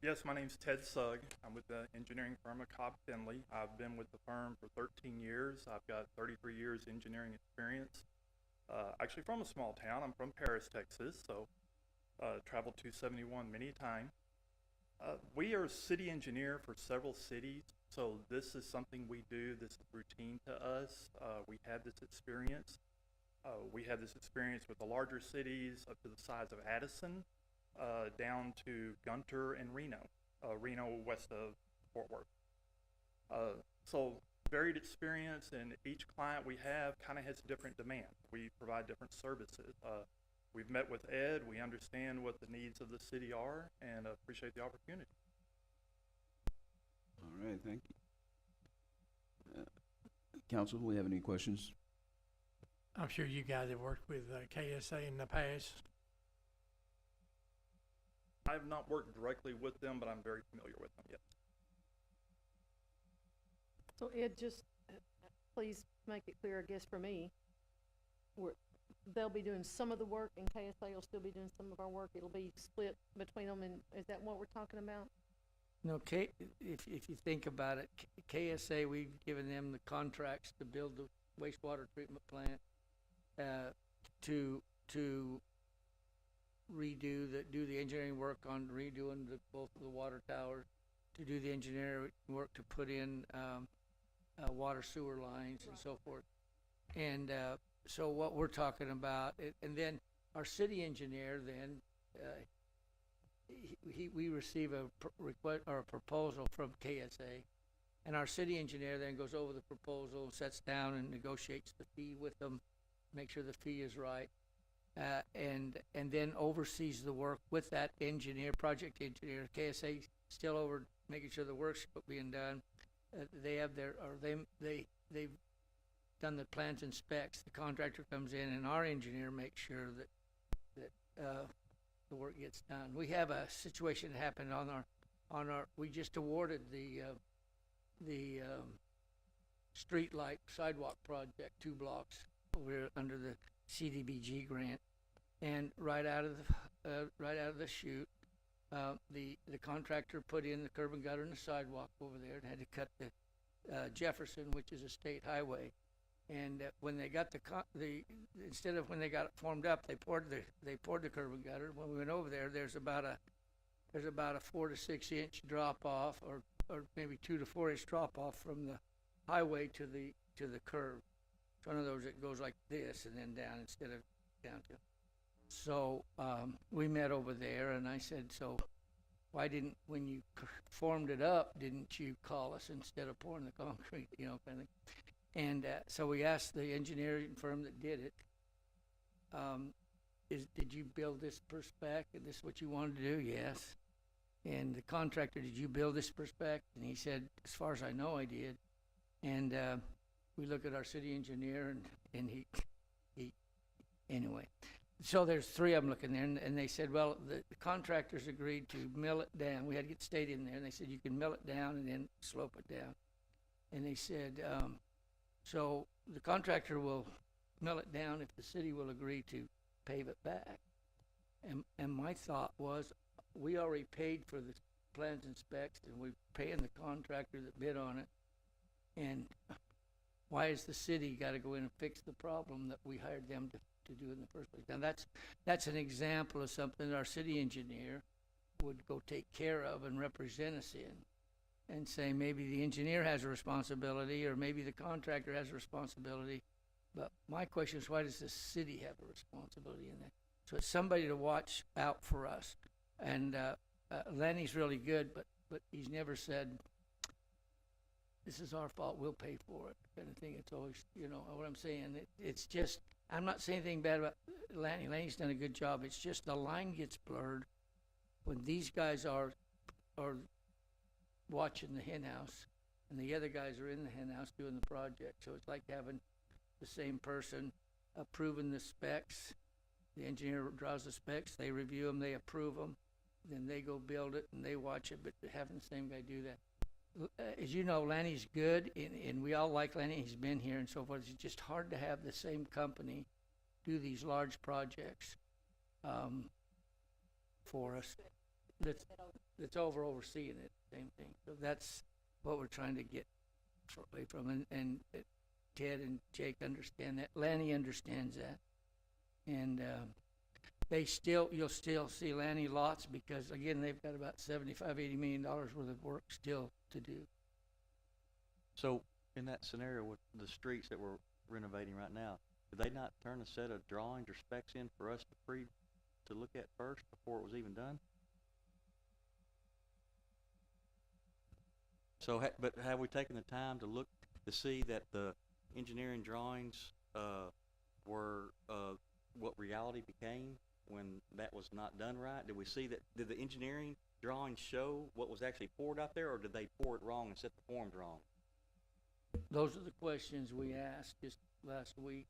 Yes, my name's Ted Sugg. I'm with the engineering firm of Cobb Finley. I've been with the firm for 13 years. I've got 33 years engineering experience. Actually from a small town. I'm from Paris, Texas, so traveled 271 many times. We are a city engineer for several cities, so this is something we do. This is routine to us. We have this experience. We have this experience with the larger cities up to the size of Addison, down to Gunter and Reno, west of Fort Worth. So varied experience, and each client we have kind of has different demands. We provide different services. We've met with Ed. We understand what the needs of the city are, and appreciate the opportunity. All right, thank you. Council, do we have any questions? I'm sure you guys have worked with KSA in the past. I have not worked directly with them, but I'm very familiar with them, yes. So Ed, just please make it clear, I guess, for me, they'll be doing some of the work and KSA will still be doing some of our work. It'll be split between them, and is that what we're talking about? No, if you think about it, KSA, we've given them the contracts to build the wastewater treatment plant, to do the engineering work on redoing both of the water towers, to do the engineering work to put in water sewer lines and so forth. And so what we're talking about, and then our city engineer then, we receive a request or a proposal from KSA, and our city engineer then goes over the proposal, sits down and negotiates the fee with them, make sure the fee is right, and then oversees the work with that engineer, project engineer. KSA still over making sure the work's being done. They have they've done the plans and specs. The contractor comes in, and our engineer makes sure that the work gets done. We have a situation that happened on our. We just awarded the street light sidewalk project, 2 blocks over under the CDBG grant, and right out of the chute, the contractor put in the curb and gutter and the sidewalk over there, and had to cut the Jefferson, which is a state highway, And when they got instead of when they got it formed up, they poured the curb and gutter. When we went over there, there's about a 4 to 6 inch drop off, or maybe 2 to 4 inch drop off from the highway to the curb. It's one of those that goes like this and then down instead of down to. So we met over there, and I said, so why didn't, when you formed it up, didn't you call us instead of pouring the concrete, you know, kind of thing. And so we asked the engineering firm that did it, did you build this per spec? And this is what you wanted to do? Yes. And the contractor, did you build this per spec? And he said, as far as I know, I did. And we look at our city engineer, and he anyway. So there's 3 of them looking there, and they said, well, the contractors agreed to mill it down. We had to get state in there, and they said, you can mill it down and then slope it down. And they said, so the contractor will mill it down if the city will agree to pave it back. And my thought was, we already paid for the plans and specs, and we're paying the contractor that bid on it. And why has the city got to go in and fix the problem that we hired them to do in the first place? Now that's an example of something that our city engineer would go take care of and represent us in, and say maybe the engineer has a responsibility, or maybe the contractor has a responsibility. But my question is, why does the city have a responsibility in that? So it's somebody to watch out for us. And Lanny's really good, but he's never said, this is our fault, we'll pay for it, kind of thing. It's always, you know what I'm saying? It's just, I'm not saying anything bad about Lanny. Lanny's done a good job. It's just the line gets blurred when these guys are watching the hen house, and the other guys are in the hen house doing the project. So it's like having the same person approving the specs. The engineer draws the specs, they review them, they approve them, then they go build it and they watch it, but having the same guy do that. As you know, Lanny's good, and we all like Lanny. He's been here and so forth. It's just hard to have the same company do these large projects for us. That's overseeing it, same thing. So that's what we're trying to get away from. And Ted and Jake understand that. Lanny understands that. And you'll still see Lanny lots, because again, they've got about $75–80 million worth of work still to do. So in that scenario with the streets that we're renovating right now, did they not turn a set of drawings or specs in for us to look at first before it was even done? So, but have we taken the time to look to see that the engineering drawings were what reality became when that was not done right? Did we see that? Did the engineering drawings show what was actually poured out there, or did they pour it wrong and set the forms wrong? Those are the questions we asked just last week,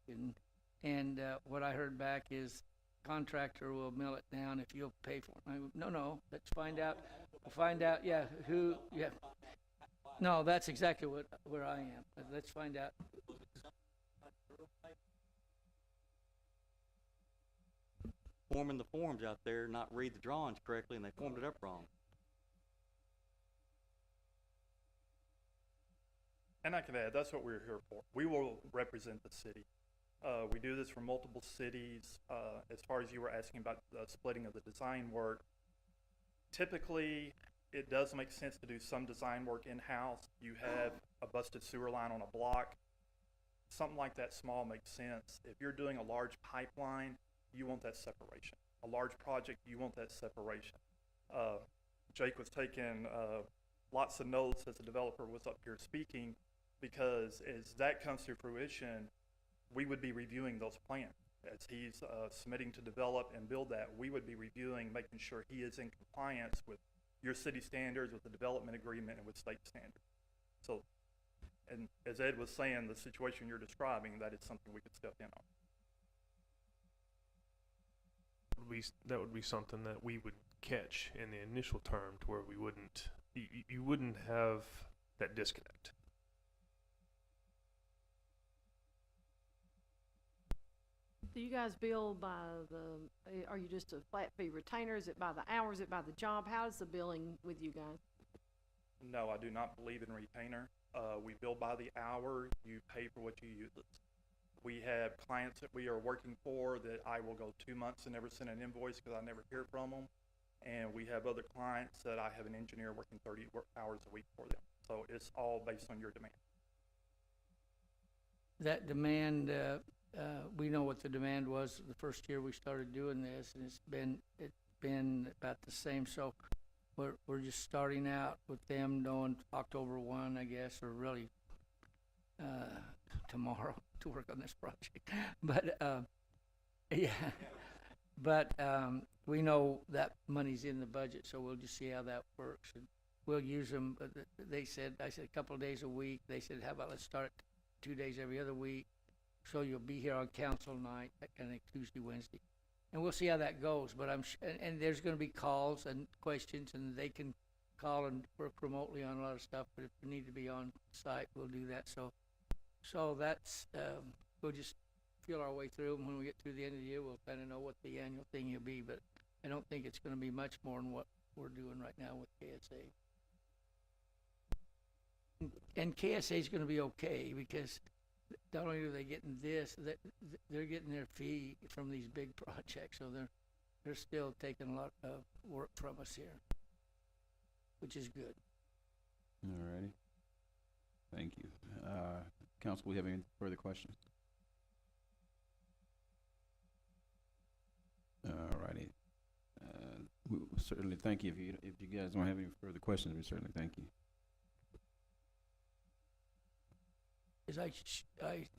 and what I heard back is contractor will mill it down if you'll pay for it. No, let's find out. We'll find out. Yeah, who? Yeah. No, that's exactly where I am. Let's find out. Forming the forms out there, not read the drawings correctly, and they formed it up wrong. And I can add, that's what we're here for. We will represent the city. We do this for multiple cities. As far as you were asking about the splitting of the design work, typically it does make sense to do some design work in-house. You have a busted sewer line on a block. Something like that small makes sense. If you're doing a large pipeline, you want that separation. A large project, you want that separation. Jake was taking lots of notes as the developer was up here speaking, because as that comes to fruition, we would be reviewing those plans. As he's submitting to develop and build that, we would be reviewing, making sure he is in compliance with your city standards, with the development agreement, and with state standards. So, and as Ed was saying, the situation you're describing, that is something we could step in on. That would be something that we would catch in the initial term, to where we wouldn't, you wouldn't have that disconnect. Do you guys bill by are you just a flat fee retainer? Is it by the hour? Is it by the job? How is the billing with you guys? No, I do not believe in retainer. We bill by the hour. You pay for what you use. We have clients that we are working for that I will go 2 months and never send an invoice because I never hear from them. And we have other clients that I have an engineer working 30 hours a week for them. So it's all based on your demand. That demand, we know what the demand was the first year we started doing this, and it's been about the same. So we're just starting out with them knowing October 1, I guess, or really tomorrow to work on this project. But yeah, but we know that money's in the budget, so we'll just see how that works. And we'll use them. I said a couple of days a week. They said, how about let's start 2 days every other week, so you'll be here on council night, that kind of Tuesday, Wednesday. And we'll see how that goes, but and there's gonna be calls and questions, and they can call and work remotely on a lot of stuff, but if we need to be on site, we'll do that. So that's, we'll just feel our way through, and when we get through the end of the year, we'll kinda know what the annual thing will be, but I don't think it's gonna be much more than what we're doing right now with KSA. And KSA is gonna be okay, because not only are they getting this, they're getting their fee from these big projects, so they're still taking a lot of work from us here, which is good. All righty. Thank you. Council, we have any further questions? All righty. We certainly thank you. If you guys don't have any further questions, we certainly thank you.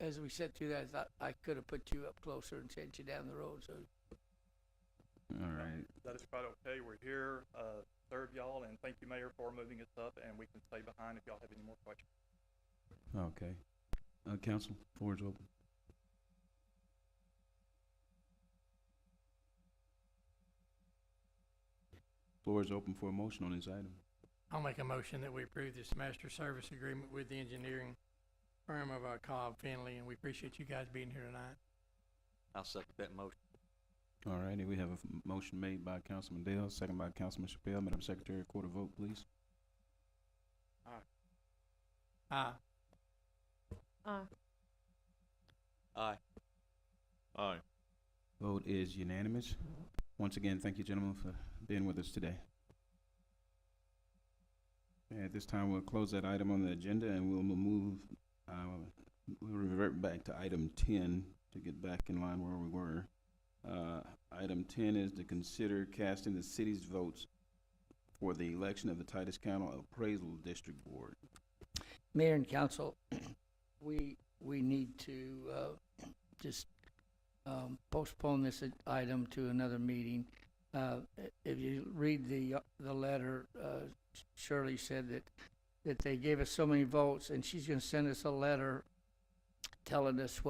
As we said through that, I thought I could have put you up closer and sent you down the road, so. All right. That is quite okay. We're here, serve y'all, and thank you, Mayor, for moving us up, and we can stay behind if y'all have any more questions. Okay. Council, floor is open. Floor is open for a motion on this item. I'll make a motion that we approve this master service agreement with the engineering firm of Cobb Finley, and we appreciate you guys being here tonight. I'll second that motion. All righty, we have a motion made by Councilman Dale, second by Councilman Chappelle. Madam Secretary, record a vote, please. Aye. Aye. Aye. Vote is unanimous. Once again, thank you, gentlemen, for being with us today. And at this time, we'll close that item on the agenda, and we'll revert back to item 10 to get back in line where we were. Item 10 is to consider casting the city's votes for the election of the Titus County Appraisal District Board. Mayor and council, we need to just postpone this item to another meeting. If you read the letter, Shirley said that they gave us so many votes, and she's going to send us a letter telling us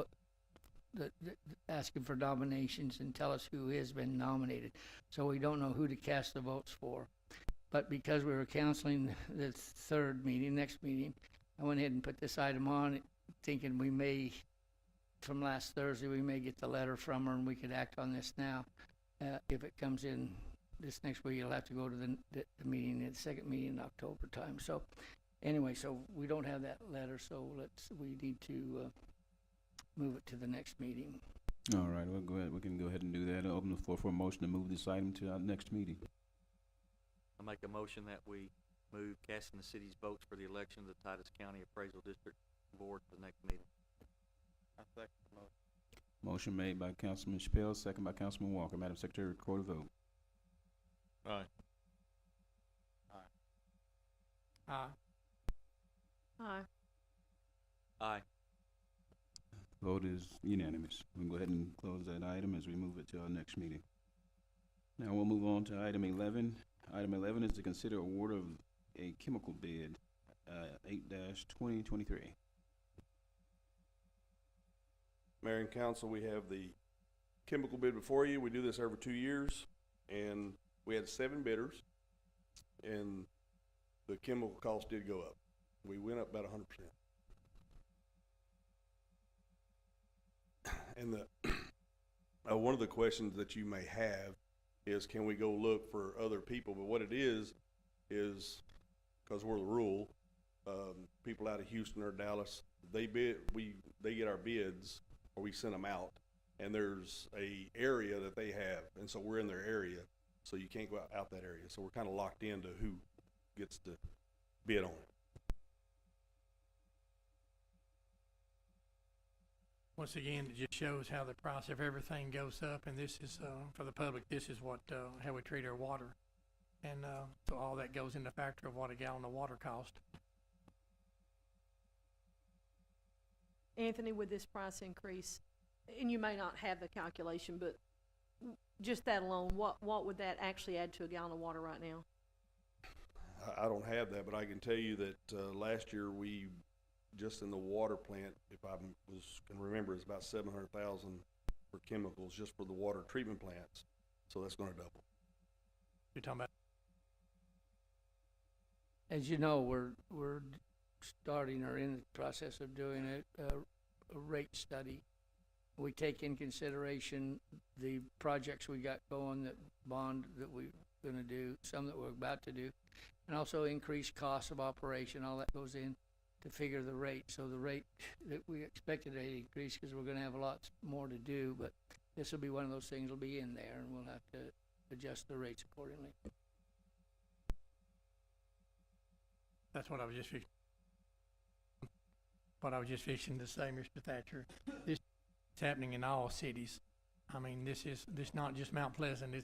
asking for nominations and tell us who has been nominated. So we don't know who to cast the votes for. But because we were canceling the next meeting, I went ahead and put this item on, thinking we may, from last Thursday, we may get the letter from her and we could act on this now. If it comes in this next week, you'll have to go to the meeting, the second meeting in October time. So anyway, so we don't have that letter, so we need to move it to the next meeting. All right, we'll go ahead. We can go ahead and do that. I'll open the floor for a motion to move this item to our next meeting. I make a motion that we move casting the city's votes for the election of the Titus County Appraisal District Board for the next meeting. I second the motion. Motion made by Councilman Chappelle, second by Councilman Walker. Madam Secretary, record a vote. Aye. Aye. Aye. Aye. Vote is unanimous. We'll go ahead and close that item as we move it to our next meeting. Now we'll move on to item 11. Item 11 is to consider award of a chemical bid, 8-2023. Mayor and council, we have the chemical bid before you. We do this every 2 years, and we had 7 bidders, and the chemical cost did go up. We went up about 100%. And one of the questions that you may have is, can we go look for other people? But what it is because we're the rule, people out of Houston or Dallas, they get our bids, or we send them out, and there's a area that they have, and so we're in their area, so you can't go out that area. So we're kind of locked into who gets to bid on it. Once again, it just shows how the price of everything goes up, and this is, for the public, this is what, how we treat our water. And, so all that goes into factor of what a gallon of water costs. Anthony, with this price increase, and you may not have the calculation, but just that alone, what would that actually add to a gallon of water right now? I don't have that, but I can tell you that last year we, just in the water plant, if I can remember, it's about 700,000 for chemicals just for the water treatment plants. So that's going to double. You're talking about, As you know, we're starting or in the process of doing a rate study. We take in consideration the projects we got going, that bond that we're gonna do, some that we're about to do, and also increased costs of operation, all that goes in to figure the rate. So the rate that we expected to increase, because we're gonna have a lot more to do, but this will be one of those things will be in there, and we'll have to adjust the rates accordingly. that's what I was just fixing to say, Mr. Thatcher. This is happening in all cities. I mean, this not just Mount Pleasant,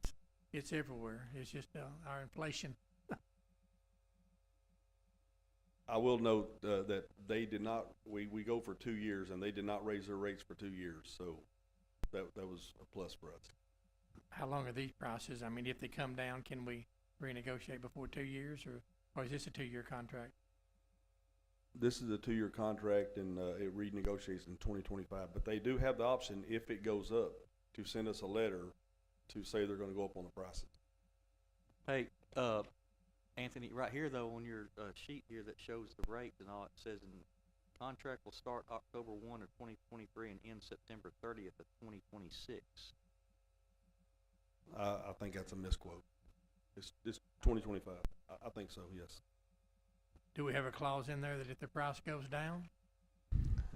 it's everywhere. It's just, our inflation. I will note that they did not, we go for 2 years, and they did not raise their rates for 2 years, so that was a plus for us. How long are these prices? I mean, if they come down, can we renegotiate before 2 years, or is this a 2-year contract? This is a 2-year contract, and it renegotiates in 2025, but they do have the option, if it goes up, to send us a letter to say they're gonna go up on the prices. Hey, Anthony, right here though, on your sheet here that shows the rates and all, it says contract will start October 1 of 2023 and end September 30th of 2026. I think that's a misquote. It's 2025. I think so, yes. Do we have a clause in there that if the price goes down?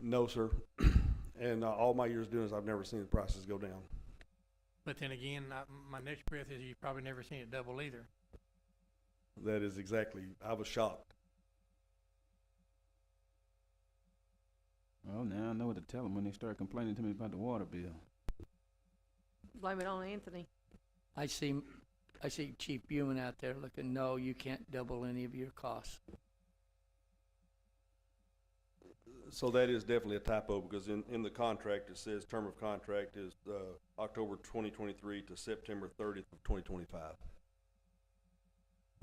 No, sir. And all my years doing this, I've never seen the prices go down. But then again, my next breath is you've probably never seen it double either. That is exactly, I was shocked. Well, now I know what to tell them when they start complaining to me about the water bill. Blame it on Anthony. I see Chief Buman out there looking, no, you can't double any of your costs. So that is definitely a typo, because in the contract, it says term of contract is October 2023 to September 30th of 2025.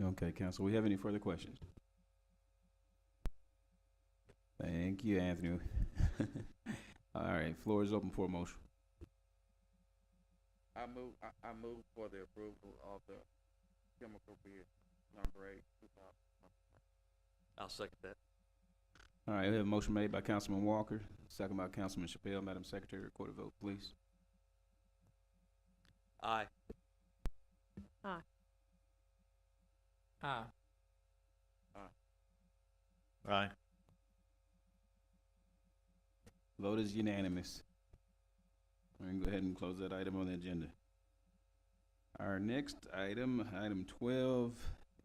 Okay, council, we have any further questions? Thank you, Anthony. All right, floor is open for a motion. I move for the approval of the chemical bid number 8, 2000. I'll second that. All right, we have a motion made by Councilman Walker, second by Councilman Chappelle. Madam Secretary, record a vote, please. Aye. Aye. Aye. Aye. Vote is unanimous. We're gonna go ahead and close that item on the agenda. Our next item, item 12,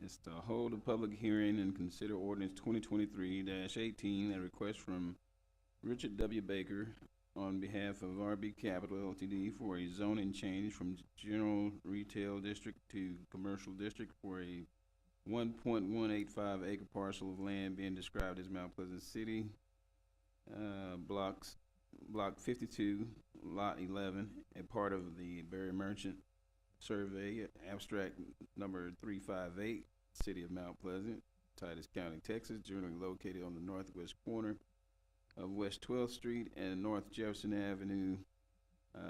is to hold a public hearing and consider ordinance 2023-18, a request from Richard W. Baker on behalf of RB Capital Ltd. for a zoning change from general retail district to commercial district for a 1.185 acre parcel of land being described as Mount Pleasant City, block 52, lot 11, a part of the Barry Merchant Survey, abstract number 358, City of Mount Pleasant, Titus County, Texas, generally located on the northwest corner of West 12th Street and North Jefferson Avenue,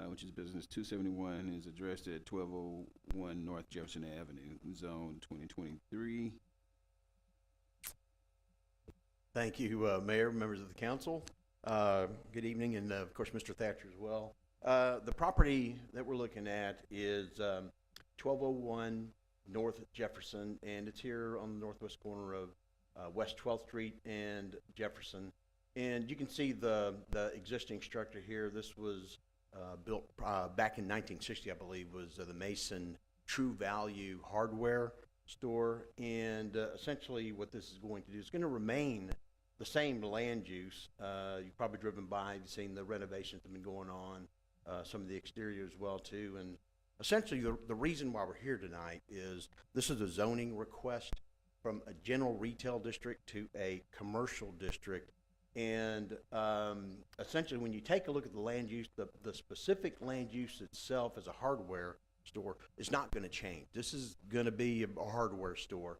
which is business 271, is addressed at 1201 North Jefferson Avenue, zone 2023. Thank you, Mayor, members of the council. Good evening, and of course, Mr. Thatcher as well. The property that we're looking at is 1201 North Jefferson, and it's here on the northwest corner of West 12th Street and Jefferson. And you can see the existing structure here. This was built back in 1960, I believe, was the Mason True Value Hardware store. And essentially what this is going to do is going to remain the same land use. You've probably driven by, you've seen the renovations that have been going on, some of the exterior as well too. And essentially the reason why we're here tonight is this is a zoning request from a general retail district to a commercial district. And essentially when you take a look at the land use, the specific land use itself as a hardware store is not going to change. This is going to be a hardware store.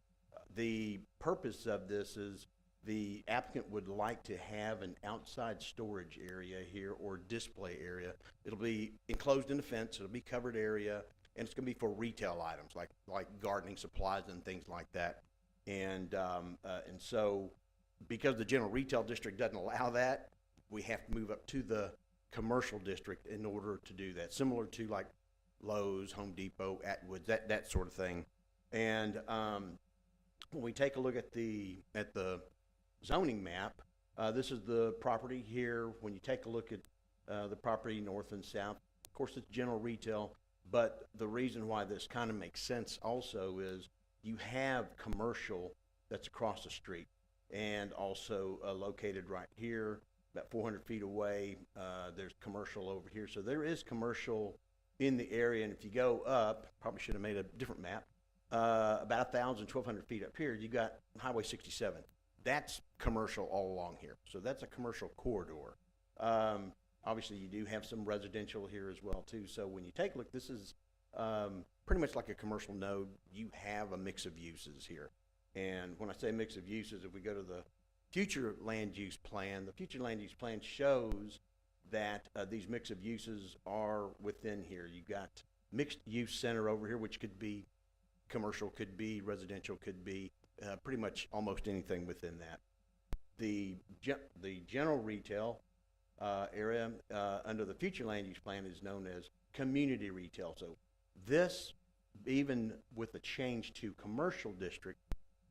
The purpose of this is the applicant would like to have an outside storage area here or display area. It'll be enclosed in a fence, it'll be covered area, and it's going to be for retail items like gardening supplies and things like that. And so because the general retail district doesn't allow that, we have to move up to the commercial district in order to do that, similar to like Lowe's, Home Depot, Atwoods, that sort of thing. And when we take a look at the zoning map, this is the property here. When you take a look at the property north and south, of course it's general retail, but the reason why this kind of makes sense also is you have commercial that's across the street, and also located right here, about 400 feet away. There's commercial over here, so there is commercial in the area. And if you go up, probably should have made a different map, about 1,200 feet up here, you got Highway 67. That's commercial all along here, so that's a commercial corridor. Obviously, you do have some residential here as well too. So when you take a look, this is pretty much like a commercial node. You have a mix of uses here. And when I say mix of uses, if we go to the future land use plan, the future land use plan shows that these mix of uses are within here. You've got mixed use center over here, which could be commercial, could be residential, could be pretty much almost anything within that. The general retail area under the future land use plan is known as community retail. So this, even with a change to commercial district,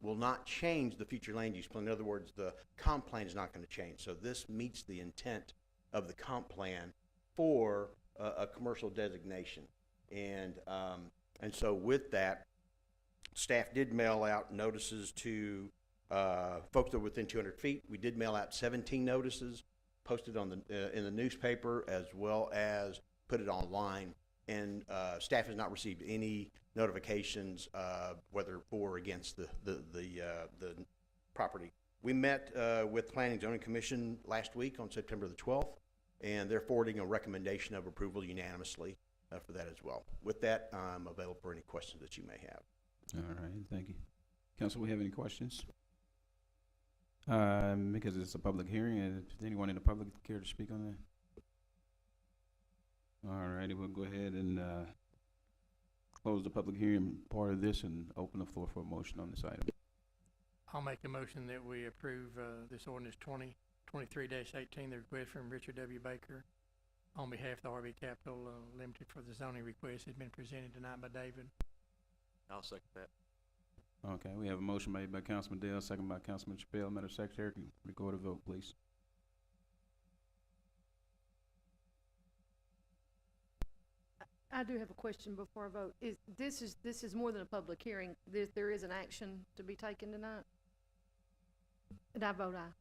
will not change the future land use plan. In other words, the comp plan is not going to change. So this meets the intent of the comp plan for a commercial designation. And so with that, staff did mail out notices to folks that are within 200 feet. We did mail out 17 notices, posted on in the newspaper, as well as put it online. And staff has not received any notifications, whether for or against the property. We met with Planning and Zoning Commission last week on September the 12th, and they're forwarding a recommendation of approval unanimously for that as well. With that, I'm available for any questions that you may have. All right, thank you. Council, we have any questions? Because it's a public hearing, and if anyone in the public care to speak on that? All righty, we'll go ahead and close the public hearing part of this and open the floor for a motion on this item. I'll make a motion that we approve this ordinance 2023-18, the request from Richard W. Baker on behalf of the RV Capital Limited for the zoning request has been presented tonight by David. I'll second that. Okay, we have a motion made by Councilman Dale, second by Councilman Chappelle. Madam Secretary, can you record a vote, please? I do have a question before I vote. This is more than a public hearing. There is an action to be taken tonight? And I vote aye.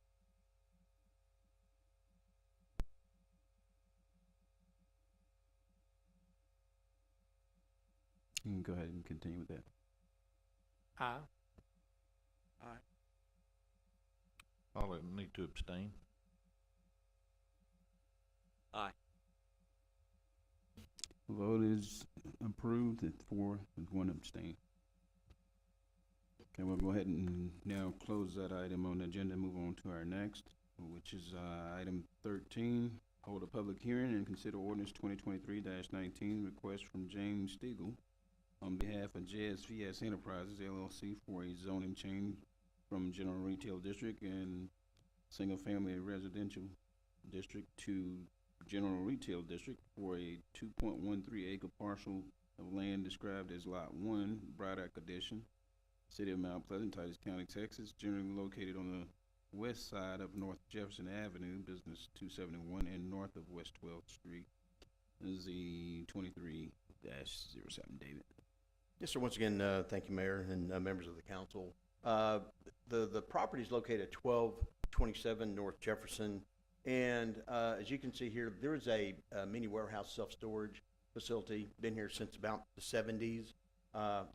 You can go ahead and continue with that. Aye. Aye. I'll need to abstain. Aye. Vote is approved at 4 with 1 abstain. Okay, we'll go ahead and now close that item on the agenda and move on to our next, which is item 13. Hold a public hearing and consider ordinance 2023-19, request from James Stiegel on behalf of JSVS Enterprises, LLC, for a zoning change from general retail district and single-family residential district to general retail district for a 2.13 acre parcel of land described as Lot 1, Braddock Addition, City of Mount Pleasant, Titus County, Texas, generally located on the west side of North Jefferson Avenue, business 271, and north of West 12th Street. Z 23-07, David. Yes, sir. Once again, thank you, Mayor and members of the council. The property is located at 1227 North Jefferson, and as you can see here, there is a mini warehouse self-storage facility, been here since about the 70s.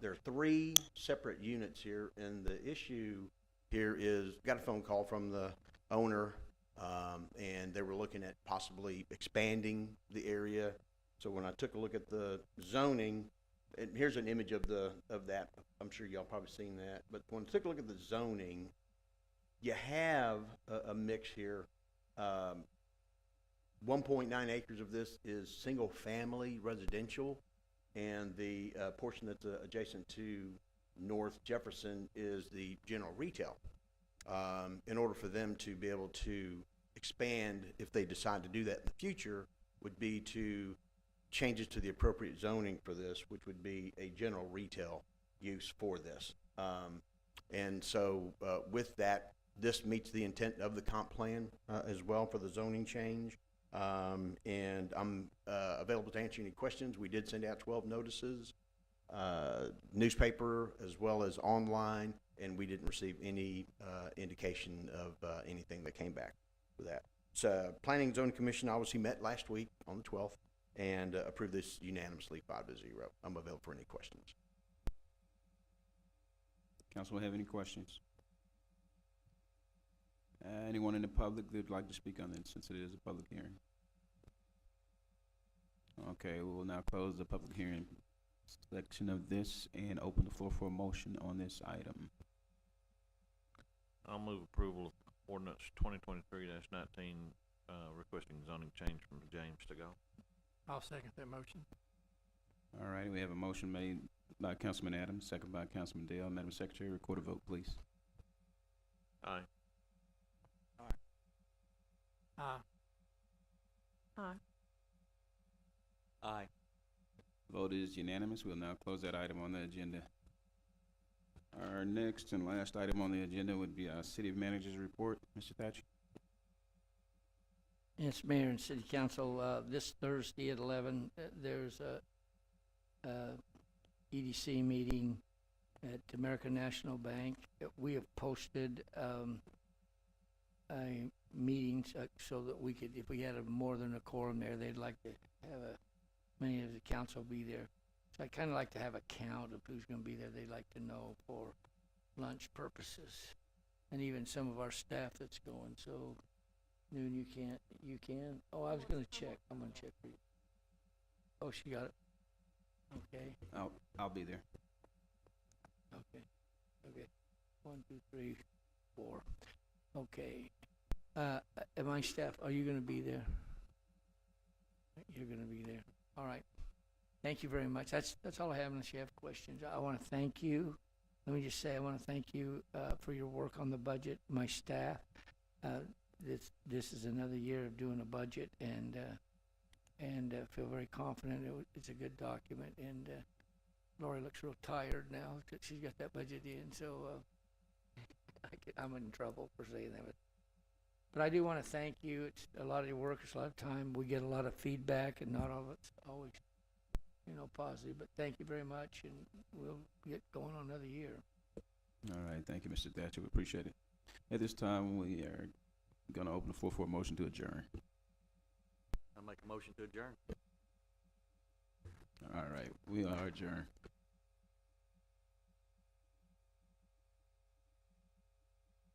There are 3 separate units here, and the issue here is, got a phone call from the owner, and they were looking at possibly expanding the area. So when I took a look at the zoning, and here's an image of that. I'm sure y'all probably seen that. But when I took a look at the zoning, you have a mix here. 1.9 acres of this is single-family residential, and the portion that's adjacent to North Jefferson is the general retail. In order for them to be able to expand, if they decide to do that in the future, would be to changes to the appropriate zoning for this, which would be a general retail use for this. And so with that, this meets the intent of the comp plan as well for the zoning change. And I'm available to answer any questions. We did send out 12 notices, newspaper as well as online, and we didn't receive any indication of anything that came back with that. So Planning and Zoning Commission obviously met last week on the 12th and approved this unanimously 5-0. I'm available for any questions. Council have any questions? Anyone in the public that would like to speak on it, since it is a public hearing? Okay, we will now close the public hearing section of this and open the floor for a motion on this item. I'll move approval of ordinance 2023-19, requesting zoning change from James to go. I'll second that motion. All right, we have a motion made by Councilman Adams, second by Councilman Dale. Madam Secretary, record a vote, please. Aye. Aye. Aye. Aye. Vote is unanimous. We'll now close that item on the agenda. Our next and last item on the agenda would be our City Manager's report. Mr. Thatcher? Yes, Mayor and City Council, this Thursday at 11, there's a EDC meeting at American National Bank. We have posted a meeting so that we could, if we had more than a quorum there, they'd like to have many of the council be there. So I kind of like to have a count of who's going to be there. They'd like to know for lunch purposes, and even some of our staff that's going. So Noon, you can. Oh, I was going to check. I'm going to check for you. Oh, she got it. Okay. I'll be there. Okay. 1, 2, 3, 4. Okay. My staff, are you going to be there? You're going to be there. All right. Thank you very much. That's all I have unless you have questions. I want to thank you. Let me just say I want to thank you for your work on the budget, my staff. This is another year of doing a budget, and feel very confident it's a good document. And Lori looks real tired now because she's got that budget in, so I'm in trouble for saying that. But I do want to thank you. It's a lot of your work. It's a lot of time. We get a lot of feedback, and not all of it's always, positive. But thank you very much, and we'll get going on another year. All right. Thank you, Mr. Thatcher. We appreciate it. At this time, we are going to open the floor for a motion to adjourn. I'll make a motion to adjourn. All right. We are adjourned.